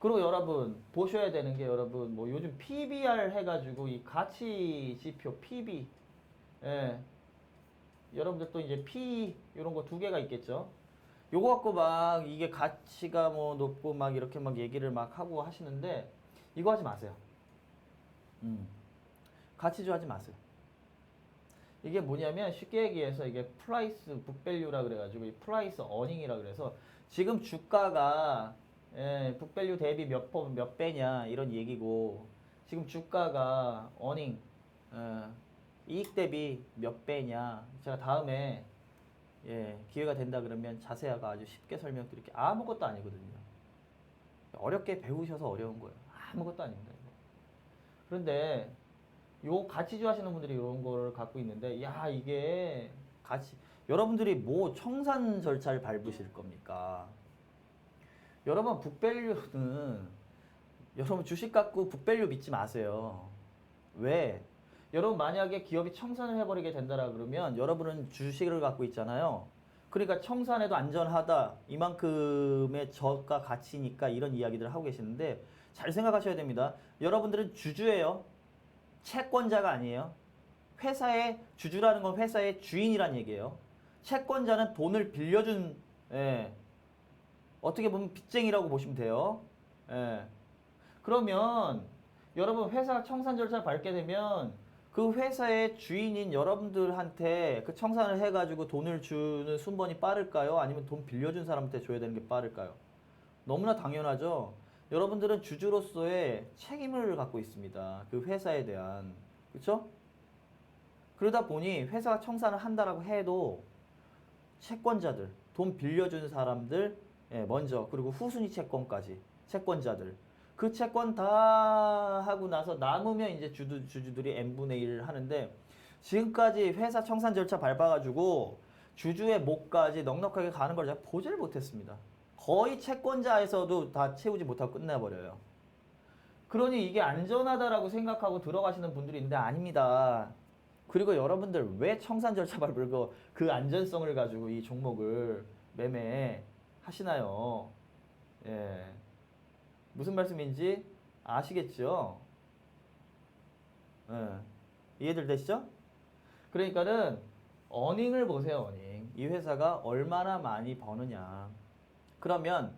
그리고 여러분 보셔야 되는 게 여러분 뭐 요즘 PBR 해가지고 이 가치 지표 PB, 예. 여러분들 또 이제 P 이런 거 두 개가 있겠죠. 요거 갖고 막 이게 가치가 뭐 높고 막 이렇게 막 얘기를 막 하고 하시는데 이거 하지 마세요. 가치주 하지 마세요. 이게 뭐냐면 쉽게 얘기해서 이게 프라이스 북밸류라 그래가지고 이 프라이스 어닝이라 그래서 지금 주가가 북밸류 대비 몇 배냐 이런 얘기고 지금 주가가 어닝 이익 대비 몇 배냐 제가 다음에 기회가 된다 그러면 자세하게 아주 쉽게 설명드릴게요. 아무것도 아니거든요. 어렵게 배우셔서 어려운 거예요. 아무것도 아닙니다. 그런데 요 가치주 하시는 분들이 이런 거를 갖고 있는데 야 이게 가치 여러분들이 뭐 청산 절차를 밟으실 겁니까? 여러분 북밸류는 여러분 주식 갖고 북밸류 믿지 마세요. 왜? 여러분 만약에 기업이 청산을 해버리게 된다라 그러면 여러분은 주식을 갖고 있잖아요. 그러니까 청산해도 안전하다 이만큼의 저가 가치니까 이런 이야기들을 하고 계시는데 잘 생각하셔야 됩니다. 여러분들은 주주예요. 채권자가 아니에요. 회사의 주주라는 건 회사의 주인이란 얘기예요. 채권자는 돈을 빌려준 어떻게 보면 빚쟁이라고 보시면 돼요. 그러면 여러분 회사 청산 절차를 밟게 되면 그 회사의 주인인 여러분들한테 그 청산을 해가지고 돈을 주는 순번이 빠를까요? 아니면 돈 빌려준 사람한테 줘야 되는 게 빠를까요? 너무나 당연하죠. 여러분들은 주주로서의 책임을 갖고 있습니다. 그 회사에 대한. 그렇죠? 그러다 보니 회사가 청산을 한다라고 해도 채권자들, 돈 빌려준 사람들 먼저 그리고 후순위 채권까지 채권자들 그 채권 다 하고 나서 남으면 이제 주주들이 n분의 1을 하는데 지금까지 회사 청산 절차 밟아가지고 주주의 목까지 넉넉하게 가는 걸 제가 보지를 못했습니다. 거의 채권자에서도 다 채우지 못하고 끝내버려요. 그러니 이게 안전하다라고 생각하고 들어가시는 분들이 있는데 아닙니다. 그리고 여러분들 왜 청산 절차 밟고 그 안전성을 가지고 이 종목을 매매하시나요? 예. 무슨 말씀인지 아시겠죠? 예. 이해들 되시죠? 그러니까는 어닝을 보세요, 어닝. 이 회사가 얼마나 많이 버느냐. 그러면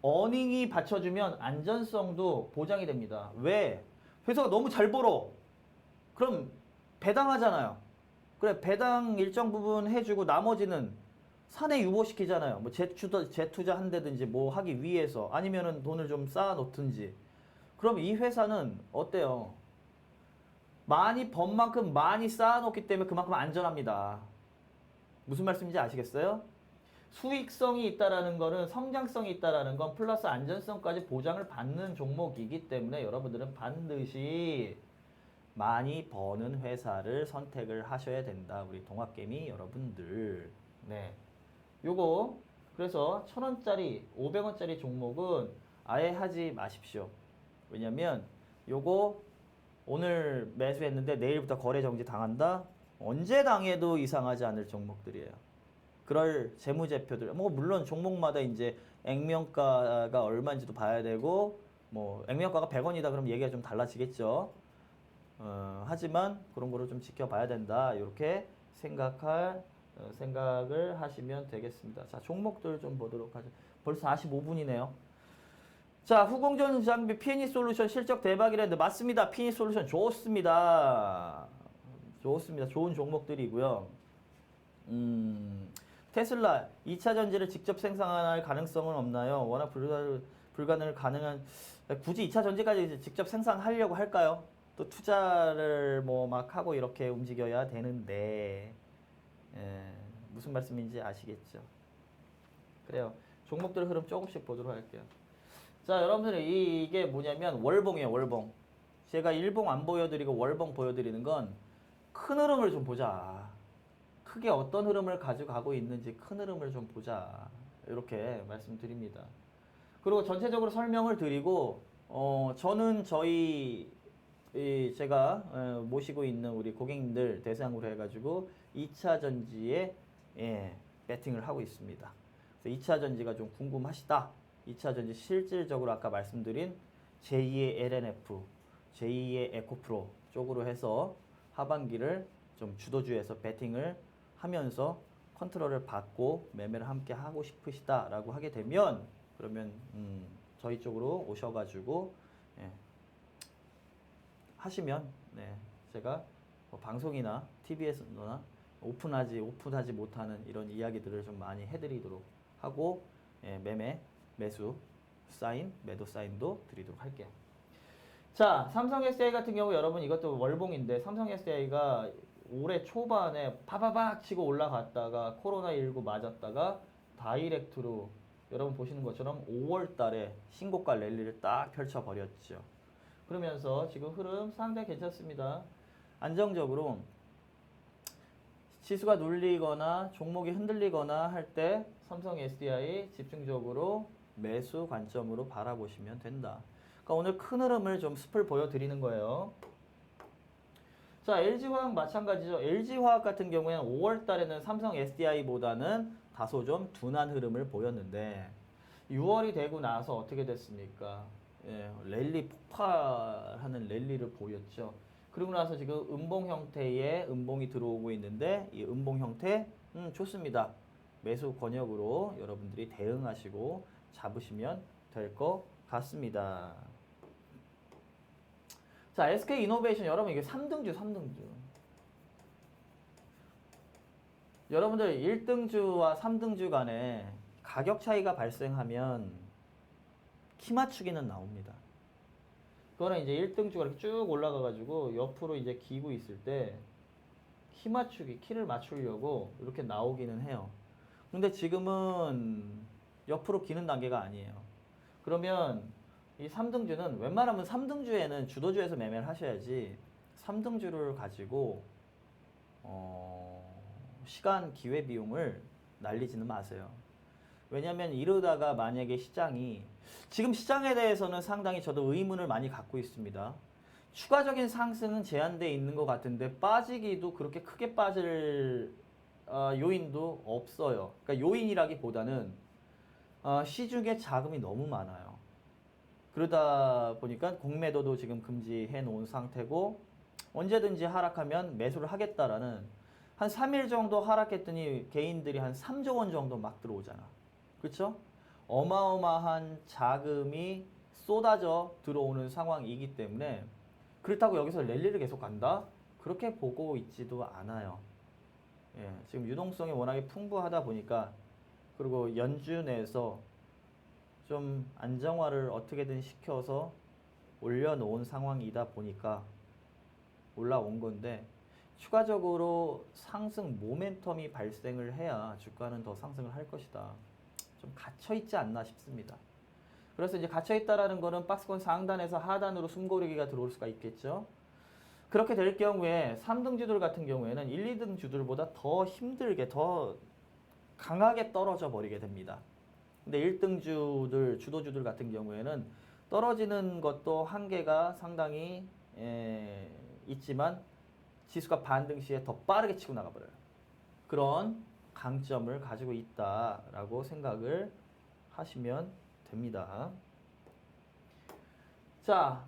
어닝이 받쳐주면 안전성도 보장이 됩니다. 왜? 회사가 너무 잘 벌어. 그럼 배당하잖아요. 그래, 배당 일정 부분 해주고 나머지는 사내 유보시키잖아요. 뭐 재투자 한다든지 뭐 하기 위해서 아니면은 돈을 좀 쌓아놓든지. 그럼 이 회사는 어때요? 많이 번 만큼 많이 쌓아놓기 때문에 그만큼 안전합니다. 무슨 말씀인지 아시겠어요? 수익성이 있다라는 거는 성장성이 있다라는 건 플러스 안전성까지 보장을 받는 종목이기 때문에 여러분들은 반드시 많이 버는 회사를 선택을 하셔야 된다. 우리 동학개미 여러분들. 네. 요거 그래서 1,000원짜리, 500원짜리 종목은 아예 하지 마십시오. 왜냐면 요거 오늘 매수했는데 내일부터 거래 정지 당한다? 언제 당해도 이상하지 않을 종목들이에요. 그럴 재무제표들, 뭐 물론 종목마다 이제 액면가가 얼마인지도 봐야 되고, 뭐 액면가가 100원이다 그럼 얘기가 좀 달라지겠죠. 하지만 그런 거를 좀 지켜봐야 된다. 이렇게 생각을 하시면 되겠습니다. 자, 종목들 좀 보도록 하죠. 벌써 45분이네요. 자, 후공전 장비 P&E 솔루션 실적 대박이랬는데 맞습니다. P&E 솔루션 좋습니다. 좋습니다. 좋은 종목들이고요. 테슬라 2차 전지를 직접 생산할 가능성은 없나요? 워낙 불가능 가능한 굳이 2차 전지까지 직접 생산하려고 할까요? 또 투자를 뭐 막 하고 이렇게 움직여야 되는데 무슨 말씀인지 아시겠죠? 그래요. 종목들 흐름 조금씩 보도록 할게요. 자, 여러분들 이게 뭐냐면 월봉이에요. 월봉. 제가 일봉 안 보여드리고 월봉 보여드리는 건 큰 흐름을 좀 보자. 크게 어떤 흐름을 가져가고 있는지 큰 흐름을 좀 보자. 이렇게 말씀드립니다. 그리고 전체적으로 설명을 드리고 저는 제가 모시고 있는 우리 고객님들 대상으로 해가지고 2차 전지에 배팅을 하고 있습니다. 그래서 2차 전지가 좀 궁금하시다. 2차 전지 실질적으로 아까 말씀드린 제2의 LNF, 제2의 에코프로 쪽으로 해서 하반기를 좀 주도주에서 배팅을 하면서 컨트롤을 받고 매매를 함께 하고 싶으시다라고 하게 되면 그러면 저희 쪽으로 오셔가지고 하시면 제가 뭐 방송이나 TV에서나 오픈하지 못하는 이런 이야기들을 좀 많이 해드리도록 하고 매수 사인, 매도 사인도 드리도록 할게요. 자, 삼성 SDI 같은 경우 여러분 이것도 월봉인데 삼성 SDI가 올해 초반에 파바박 치고 올라갔다가 코로나19 맞았다가 다이렉트로 여러분 보시는 것처럼 5월 달에 신고가 랠리를 딱 펼쳐버렸죠. 그러면서 지금 흐름 상당히 괜찮습니다. 안정적으로 지수가 눌리거나 종목이 흔들리거나 할 때 삼성 SDI 집중적으로 매수 관점으로 바라보시면 된다. 그러니까 오늘 큰 흐름을 좀 숲을 보여드리는 거예요. 자, LG화학 마찬가지죠. LG화학 같은 경우에는 5월 달에는 삼성 SDI보다는 다소 좀 둔한 흐름을 보였는데 6월이 되고 나서 어떻게 됐습니까? 랠리 폭발하는 랠리를 보였죠. 그리고 나서 지금 음봉 형태의 음봉이 들어오고 있는데 이 음봉 형태 좋습니다. 매수 권역으로 여러분들이 대응하시고 잡으시면 될 것 같습니다. 자, SK이노베이션 여러분 이게 3등주. 여러분들 1등주와 3등주 간에 가격 차이가 발생하면 키 맞추기는 나옵니다. 그거는 이제 1등주가 이렇게 쭉 올라가가지고 옆으로 이제 기고 있을 때 키 맞추기, 키를 맞추려고 이렇게 나오기는 해요. 근데 지금은 옆으로 기는 단계가 아니에요. 그러면 이 3등주는 웬만하면 3등주에는 주도주에서 매매를 하셔야지 3등주를 가지고 시간, 기회 비용을 날리지는 마세요. 왜냐하면 이러다가 만약에 시장이 지금 시장에 대해서는 상당히 저도 의문을 많이 갖고 있습니다. 추가적인 상승은 제한되어 있는 것 같은데 빠지기도 그렇게 크게 빠질 요인도 없어요. 그러니까 요인이라기보다는 시중에 자금이 너무 많아요. 그러다 보니까 공매도도 지금 금지해 놓은 상태고 언제든지 하락하면 매수를 하겠다라는 한 3일 정도 하락했더니 개인들이 한 3조 원 정도 막 들어오잖아. 그렇죠? 어마어마한 자금이 쏟아져 들어오는 상황이기 때문에 그렇다고 여기서 랠리를 계속 간다? 그렇게 보고 있지도 않아요. 예, 지금 유동성이 워낙에 풍부하다 보니까 그리고 연준 내에서 좀 안정화를 어떻게든 시켜서 올려놓은 상황이다 보니까 올라온 건데 추가적으로 상승 모멘텀이 발생을 해야 주가는 더 상승을 할 것이다. 좀 갇혀있지 않나 싶습니다. 그래서 이제 갇혀있다라는 거는 박스권 상단에서 하단으로 숨고르기가 들어올 수가 있겠죠. 그렇게 될 경우에 3등 주들 같은 경우에는 1, 2등 주들보다 더 힘들게 더 강하게 떨어져 버리게 됩니다. 근데 1등 주들, 주도주들 같은 경우에는 떨어지는 것도 한계가 상당히 있지만 지수가 반등 시에 더 빠르게 치고 나가버려요. 그런 강점을 가지고 있다라고 생각을 하시면 됩니다. 자,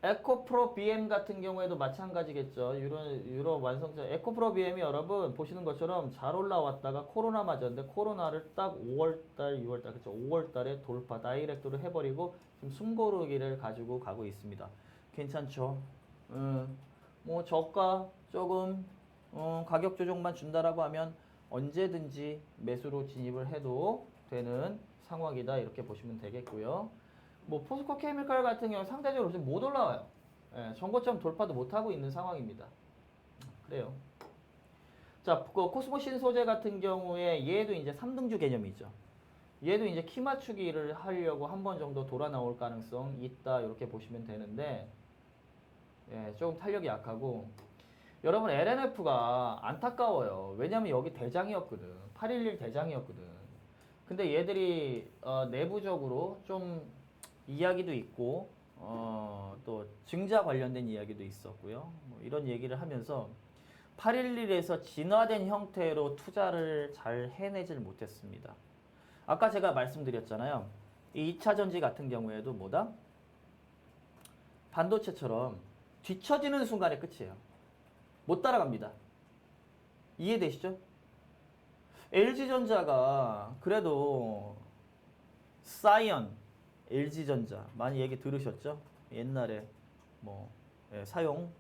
에코프로 BM 같은 경우에도 마찬가지겠죠. 유럽 완성차 에코프로 BM이 여러분 보시는 것처럼 잘 올라왔다가 코로나 맞았는데 코로나를 딱 5월달, 6월달 그렇죠. 5월달에 돌파 다이렉트로 해버리고 지금 숨고르기를 가지고 가고 있습니다. 괜찮죠? 뭐 저가 조금 가격 조정만 준다라고 하면 언제든지 매수로 진입을 해도 되는 상황이다 이렇게 보시면 되겠고요. 뭐 포스코 케미칼 같은 경우 상대적으로 지금 못 올라와요. 예, 전고점 돌파도 못 하고 있는 상황입니다. 그래요. 자, 코스모 신소재 같은 경우에 얘도 이제 3등주 개념이죠. 얘도 이제 키 맞추기를 하려고 한 번 정도 돌아 나올 가능성 있다 이렇게 보시면 되는데 예, 조금 탄력이 약하고 여러분 LNF가 안타까워요. 왜냐면 여기 대장이었거든. 811 대장이었거든. 근데 얘들이 내부적으로 좀 이야기도 있고 또 증자 관련된 이야기도 있었고요. 뭐 이런 얘기를 하면서 811에서 진화된 형태로 투자를 잘 해내질 못했습니다. 아까 제가 말씀드렸잖아요. 이 2차 전지 같은 경우에도 뭐다? 반도체처럼 뒤처지는 순간에 끝이에요. 못 따라갑니다. 이해되시죠? LG전자가 그래도 사이언, LG전자 많이 얘기 들으셨죠? 옛날에 뭐 사용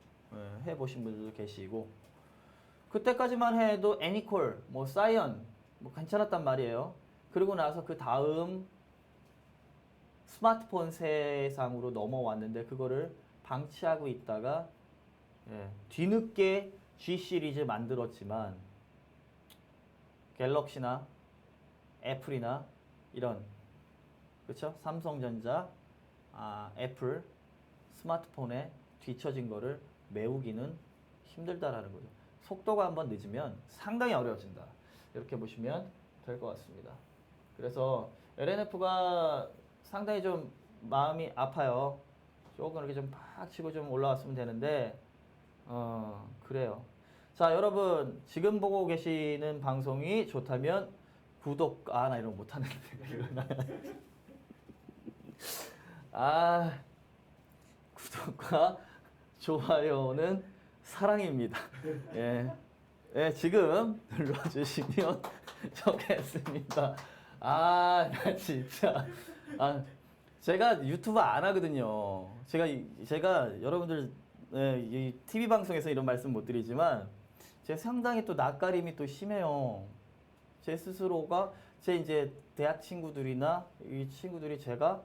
해보신 분들도 계시고 그때까지만 해도 애니콜, 뭐 사이언 뭐 괜찮았단 말이에요. 그리고 나서 그 다음 스마트폰 세상으로 넘어왔는데 그거를 방치하고 있다가 뒤늦게 G 시리즈 만들었지만 갤럭시나 애플이나 이런 그렇죠? 삼성전자, 애플 스마트폰에 뒤처진 거를 메우기는 힘들다라는 거죠. 속도가 한번 늦으면 상당히 어려워진다. 이렇게 보시면 될 것 같습니다. 그래서 LNF가 상당히 좀 마음이 아파요. 조금 이렇게 좀 팍 치고 좀 올라왔으면 되는데 그래요. 자, 여러분 지금 보고 계시는 방송이 좋다면 구독 나 이런 거 못하는데 구독과 좋아요는 사랑입니다. 예, 지금 눌러주시면 좋겠습니다. 나 진짜 제가 유튜브 안 하거든요. 제가 여러분들 이 TV 방송에서 이런 말씀 못 드리지만 제가 상당히 또 낯가림이 또 심해요. 제 스스로가 제 이제 대학 친구들이나 이 친구들이 제가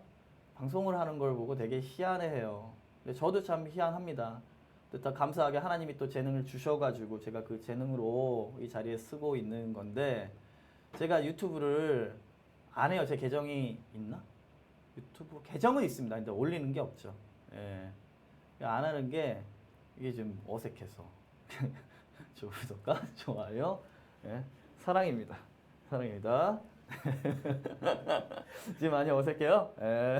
방송을 하는 걸 보고 되게 희한해해요. 근데 저도 참 희한합니다. 또 감사하게 하나님이 또 재능을 주셔가지고 제가 그 재능으로 이 자리에 쓰고 있는 건데 제가 유튜브를 안 해요. 제 계정이 있나? 유튜브 계정은 있습니다. 근데 올리는 게 없죠. 안 하는 게 이게 좀 어색해서. 구독과 좋아요. 예, 사랑입니다. 사랑입니다. 지금 많이 어색해요? 예.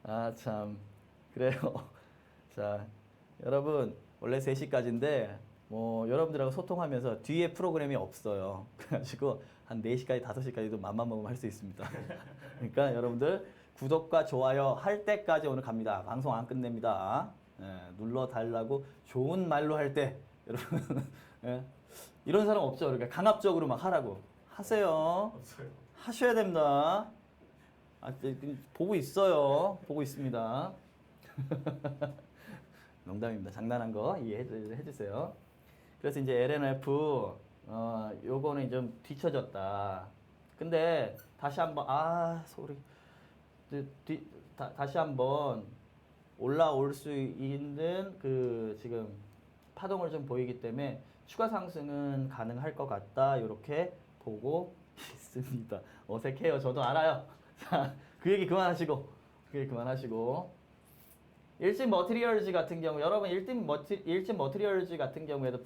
아, 참. 그래요. 자, 여러분, 원래 3시까지인데, 뭐, 여러분들하고 소통하면서 뒤에 프로그램이 없어요. 그래가지고, 한 4시까지, 5시까지도 맘만 먹으면 할 수 있습니다. 그러니까 여러분들, 구독과 좋아요 할 때까지 오늘 갑니다. 방송 안 끝냅니다. 예, 눌러달라고 좋은 말로 할 때, 여러분, 예, 이런 사람 없죠? 그러니까 강압적으로 막 하라고. 하세요. 없어요. 하셔야 됩니다. 보고 있어요. 보고 있습니다. 농담입니다. 장난한 거 이해해 주세요. 그래서 이제 LNF 요거는 좀 뒤쳐졌다. 근데 다시 한번 소리 다시 한번 올라올 수 있는 그 지금 파동을 좀 보이기 때문에 추가 상승은 가능할 것 같다. 이렇게 보고 있습니다. 어색해요. 저도 알아요. 자, 그 얘기 그만하시고 그 얘기 그만하시고 일진 머티리얼즈 같은 경우 여러분 일진 머티리얼즈 같은 경우에도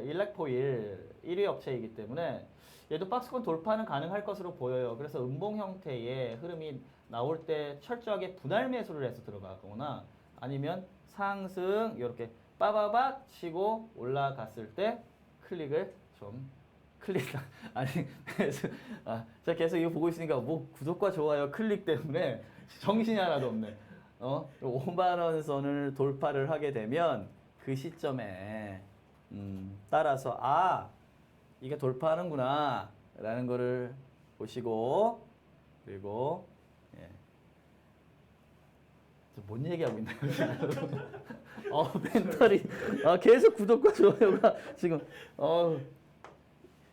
일렉포일 1위 업체이기 때문에 얘도 박스권 돌파는 가능할 것으로 보여요. 그래서 음봉 형태의 흐름이 나올 때 철저하게 분할 매수를 해서 들어가거나 아니면 상승 이렇게 빠바박 치고 올라갔을 때 클릭을 좀 아니 제가 계속 이거 보고 있으니까 뭐 구독과 좋아요 클릭 때문에 정신이 하나도 없네. 5만 원 선을 돌파를 하게 되면 그 시점에 따라서 이게 돌파하는구나 라는 거를 보시고 그리고 뭔 얘기하고 있나요? 멘탈이 계속 구독과 좋아요가 지금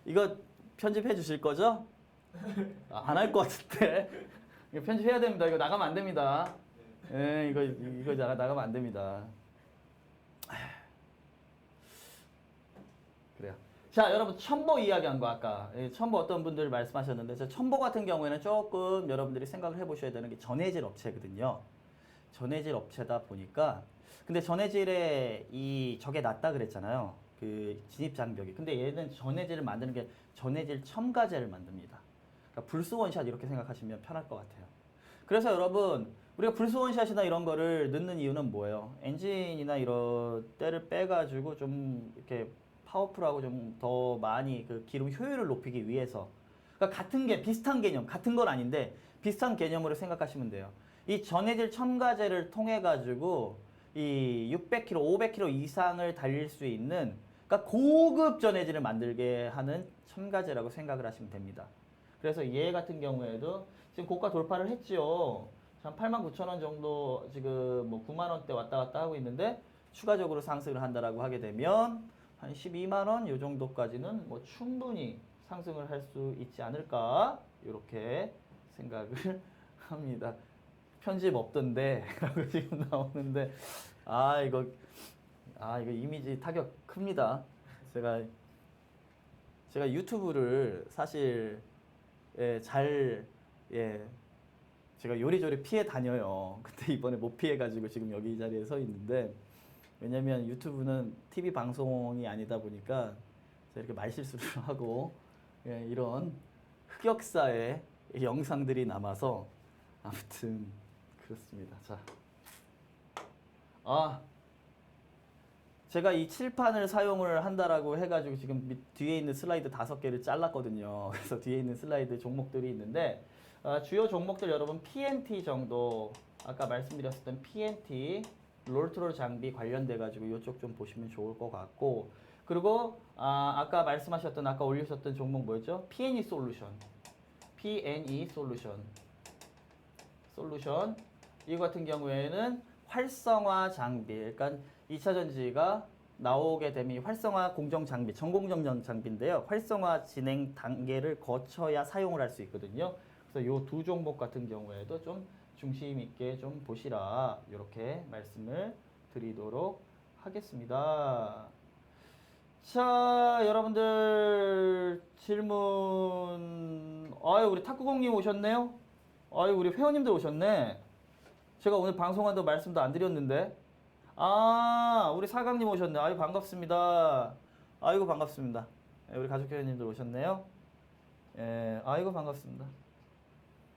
이거 편집해 주실 거죠? 안 할 것 같은데 이거 편집해야 됩니다. 이거 나가면 안 됩니다. 예, 이거 나가면 안 됩니다. 그래요. 자, 여러분 첨보 이야기한 거 아까 첨보 어떤 분들 말씀하셨는데 첨보 같은 경우에는 조금 여러분들이 생각을 해보셔야 되는 게 전해질 업체거든요. 전해질 업체다 보니까 근데 전해질에 저게 낮다 그랬잖아요. 그 진입 장벽이. 근데 얘는 전해질을 만드는 게 전해질 첨가제를 만듭니다. 그러니까 불스 원샷 이렇게 생각하시면 편할 것 같아요. 그래서 여러분 우리가 불스 원샷이나 이런 거를 넣는 이유는 뭐예요? 엔진이나 이런 때를 빼가지고 좀 이렇게 파워풀하고 좀 더 많이 그 기름 효율을 높이기 위해서. 그러니까 같은 게 비슷한 개념, 같은 건 아닌데 비슷한 개념으로 생각하시면 돼요. 이 전해질 첨가제를 통해 가지고 이 600km, 500km 이상을 달릴 수 있는 그러니까 고급 전해질을 만들게 하는 첨가제라고 생각을 하시면 됩니다. 그래서 얘 같은 경우에도 지금 고가 돌파를 했죠. 한 89,000원 정도 지금 뭐 9만 원대 왔다 갔다 하고 있는데 추가적으로 상승을 한다라고 하게 되면 한 12만 원 요 정도까지는 뭐 충분히 상승을 할 수 있지 않을까 이렇게 생각을 합니다. 편집 없던데 라고 지금 나오는데 이거 이미지 타격 큽니다. 제가 유튜브를 사실 제가 요리조리 피해 다녀요. 근데 이번에 못 피해 가지고 지금 여기 이 자리에 서 있는데 왜냐면 유튜브는 TV 방송이 아니다 보니까 제가 이렇게 말실수를 하고 이런 흑역사의 영상들이 남아서 아무튼 그렇습니다. 자, 제가 이 칠판을 사용을 한다라고 해가지고 지금 뒤에 있는 슬라이드 5개를 잘랐거든요. 그래서 뒤에 있는 슬라이드 종목들이 있는데 주요 종목들 여러분 PNT 정도 아까 말씀드렸던 PNT 롤트롤 장비 관련돼가지고 이쪽 좀 보시면 좋을 것 같고 그리고 아까 말씀하셨던 아까 올리셨던 종목 뭐였죠? PNE 솔루션 이거 같은 경우에는 활성화 장비 그러니까 2차 전지가 나오게 되면 활성화 공정 장비, 전공정 장비인데요. 활성화 진행 단계를 거쳐야 사용을 할 수 있거든요. 그래서 요 두 종목 같은 경우에도 좀 중심 있게 좀 보시라 이렇게 말씀을 드리도록 하겠습니다. 자, 여러분들 질문. 우리 탁구공님 오셨네요. 우리 회원님들 오셨네. 제가 오늘 방송한다고 말씀도 안 드렸는데. 아, 우리 사강님 오셨네. 아유, 반갑습니다. 아이고, 반갑습니다. 예, 우리 가족회원님들 오셨네요. 예, 아이고, 반갑습니다.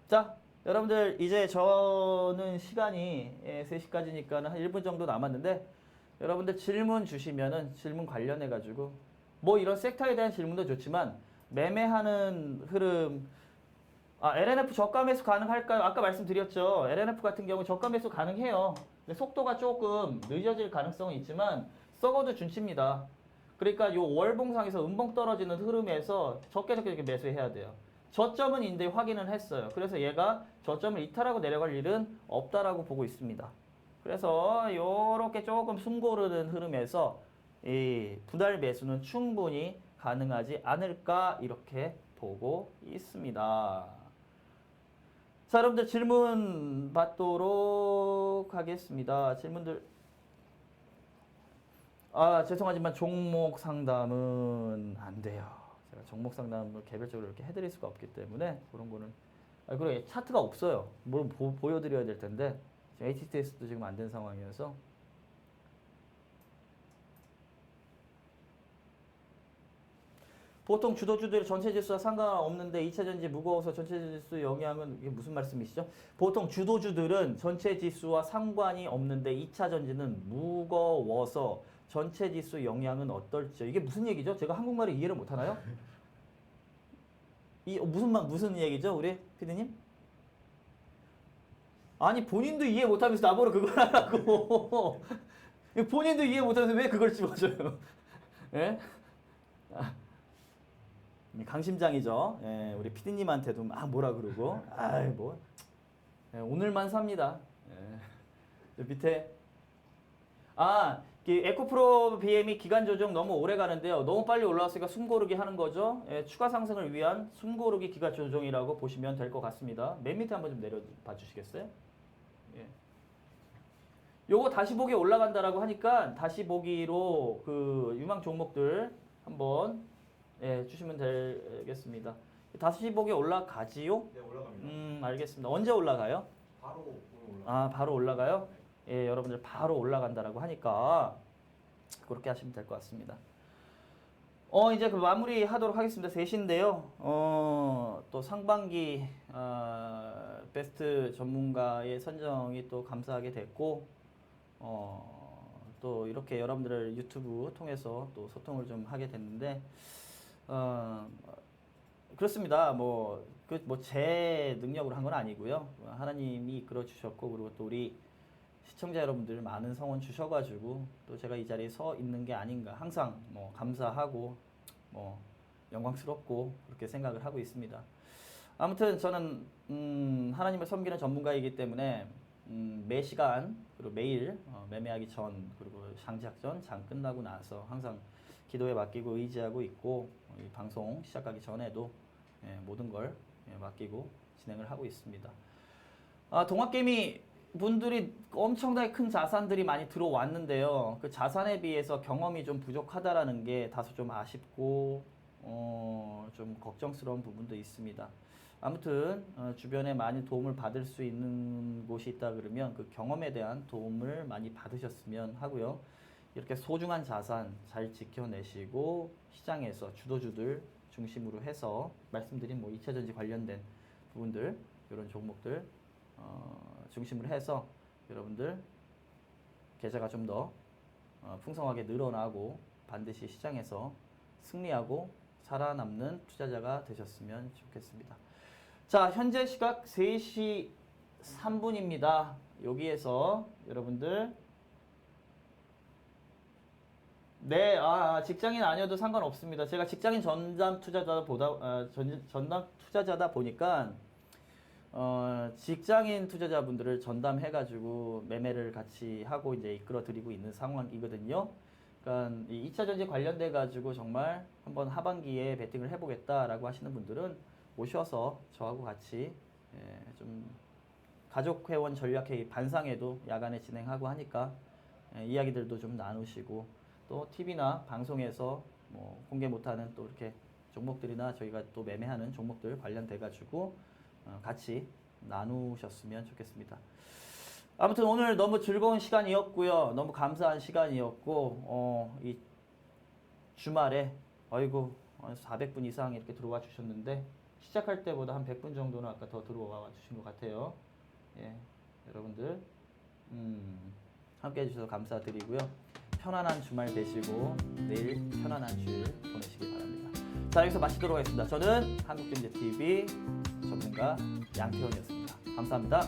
자, 여러분들, 이제 저는 시간이 3시까지니까 한 1분 정도 남았는데, 여러분들 질문 주시면은 질문 관련해가지고, 뭐 이런 섹터에 대한 질문도 좋지만, 매매하는 흐름, LNF 저가 매수 가능할까요? 아까 말씀드렸죠. LNF 같은 경우 저가 매수 가능해요. 근데 속도가 조금 늦어질 가능성은 있지만 썩어도 준치입니다. 그러니까 요 월봉상에서 음봉 떨어지는 흐름에서 적게 이렇게 매수해야 돼요. 저점은 인데 확인을 했어요. 그래서 얘가 저점을 이탈하고 내려갈 일은 없다라고 보고 있습니다. 그래서 요렇게 조금 숨고르는 흐름에서 이 분할 매수는 충분히 가능하지 않을까 이렇게 보고 있습니다. 자, 여러분들 질문 받도록 하겠습니다. 질문들. 죄송하지만 종목 상담은 안 돼요. 제가 종목 상담을 개별적으로 이렇게 해드릴 수가 없기 때문에 그런 거는. 그리고 차트가 없어요. 뭘 보여드려야 될 텐데. 지금 HTS도 지금 안 된 상황이어서. 보통 주도주들이 전체 지수와 상관없는데 2차 전지 무거워서 전체 지수 영향은 이게 무슨 말씀이시죠? 보통 주도주들은 전체 지수와 상관이 없는데 2차 전지는 무거워서 전체 지수 영향은 어떨지요? 이게 무슨 얘기죠? 제가 한국말을 이해를 못 하나요? 무슨 얘기죠, 우리 피디님? 아니 본인도 이해 못하면서 나보러 그걸 하라고. 본인도 이해 못하면서 왜 그걸 집어줘요? 예? 강심장이죠. 예, 우리 피디님한테도 막 뭐라 그러고, 아이 뭐 예, 오늘만 삽니다. 예. 밑에 에코프로 BM이 기간 조정 너무 오래 가는데요. 너무 빨리 올라왔으니까 숨고르기 하는 거죠. 예, 추가 상승을 위한 숨고르기 기간 조정이라고 보시면 될 것 같습니다. 맨 밑에 한번 좀 내려봐 주시겠어요? 예. 요거 다시 보기 올라간다라고 하니까 다시 보기로 그 유망 종목들 한번 주시면 되겠습니다. 다시 보기 올라가지요? 네, 올라갑니다. 알겠습니다. 언제 올라가요? 바로 오늘 올라갑니다. 바로 올라가요? 예, 여러분들 바로 올라간다라고 하니까 그렇게 하시면 될 것 같습니다. 이제 그 마무리 하도록 하겠습니다. 3시인데요. 또 상반기 베스트 전문가의 선정이 또 감사하게 됐고, 또 이렇게 여러분들을 유튜브 통해서 또 소통을 좀 하게 됐는데, 그렇습니다. 제 능력으로 한 건 아니고요. 하나님이 이끌어 주셨고, 그리고 또 우리 시청자 여러분들 많은 성원 주셔가지고, 또 제가 이 자리에 서 있는 게 아닌가. 항상 뭐 감사하고, 뭐 영광스럽고, 그렇게 생각을 하고 있습니다. 아무튼 저는, 하나님을 섬기는 전문가이기 때문에, 매 시간, 그리고 매일, 매매하기 전, 그리고 장작 전, 장 끝나고 나서 항상 기도에 맡기고 의지하고 있고, 이 방송 시작하기 전에도 모든 걸 맡기고 진행을 하고 있습니다. 동학개미 분들이 엄청나게 큰 자산들이 많이 들어왔는데요. 그 자산에 비해서 경험이 좀 부족하다라는 게 다소 좀 아쉽고 좀 걱정스러운 부분도 있습니다. 아무튼 주변에 많이 도움을 받을 수 있는 곳이 있다 그러면 그 경험에 대한 도움을 많이 받으셨으면 하고요. 이렇게 소중한 자산 잘 지켜내시고 시장에서 주도주들 중심으로 해서 말씀드린 뭐 2차 전지 관련된 부분들 이런 종목들 중심으로 해서 여러분들 계좌가 좀 더 풍성하게 늘어나고 반드시 시장에서 승리하고 살아남는 투자자가 되셨으면 좋겠습니다. 자, 현재 시각 3시 3분입니다. 여기에서 여러분들 직장인 아니어도 상관없습니다. 제가 직장인 전담 투자자다 보니까 직장인 투자자분들을 전담해가지고 매매를 같이 하고 이제 이끌어드리고 있는 상황이거든요. 그러니까 이 2차 전지 관련돼 가지고 정말 한번 하반기에 베팅을 해보겠다라고 하시는 분들은 오셔서 저하고 같이 좀 가족 회원 전략 회의 반상회도 야간에 진행하고 하니까 이야기들도 좀 나누시고 또 TV나 방송에서 뭐 공개 못하는 또 이렇게 종목들이나 저희가 또 매매하는 종목들 관련돼 가지고 같이 나누셨으면 좋겠습니다. 아무튼 오늘 너무 즐거운 시간이었고요. 너무 감사한 시간이었고 이 주말에 아이고 400분 이상 이렇게 들어와 주셨는데 시작할 때보다 한 100분 정도는 아까 더 들어와 주신 것 같아요. 예, 여러분들 함께 해주셔서 감사드리고요. 편안한 주말 되시고 내일 편안한 주일 보내시기 바랍니다. 자, 여기서 마치도록 하겠습니다. 저는 한국경제TV 전문가 양태원이었습니다. 감사합니다.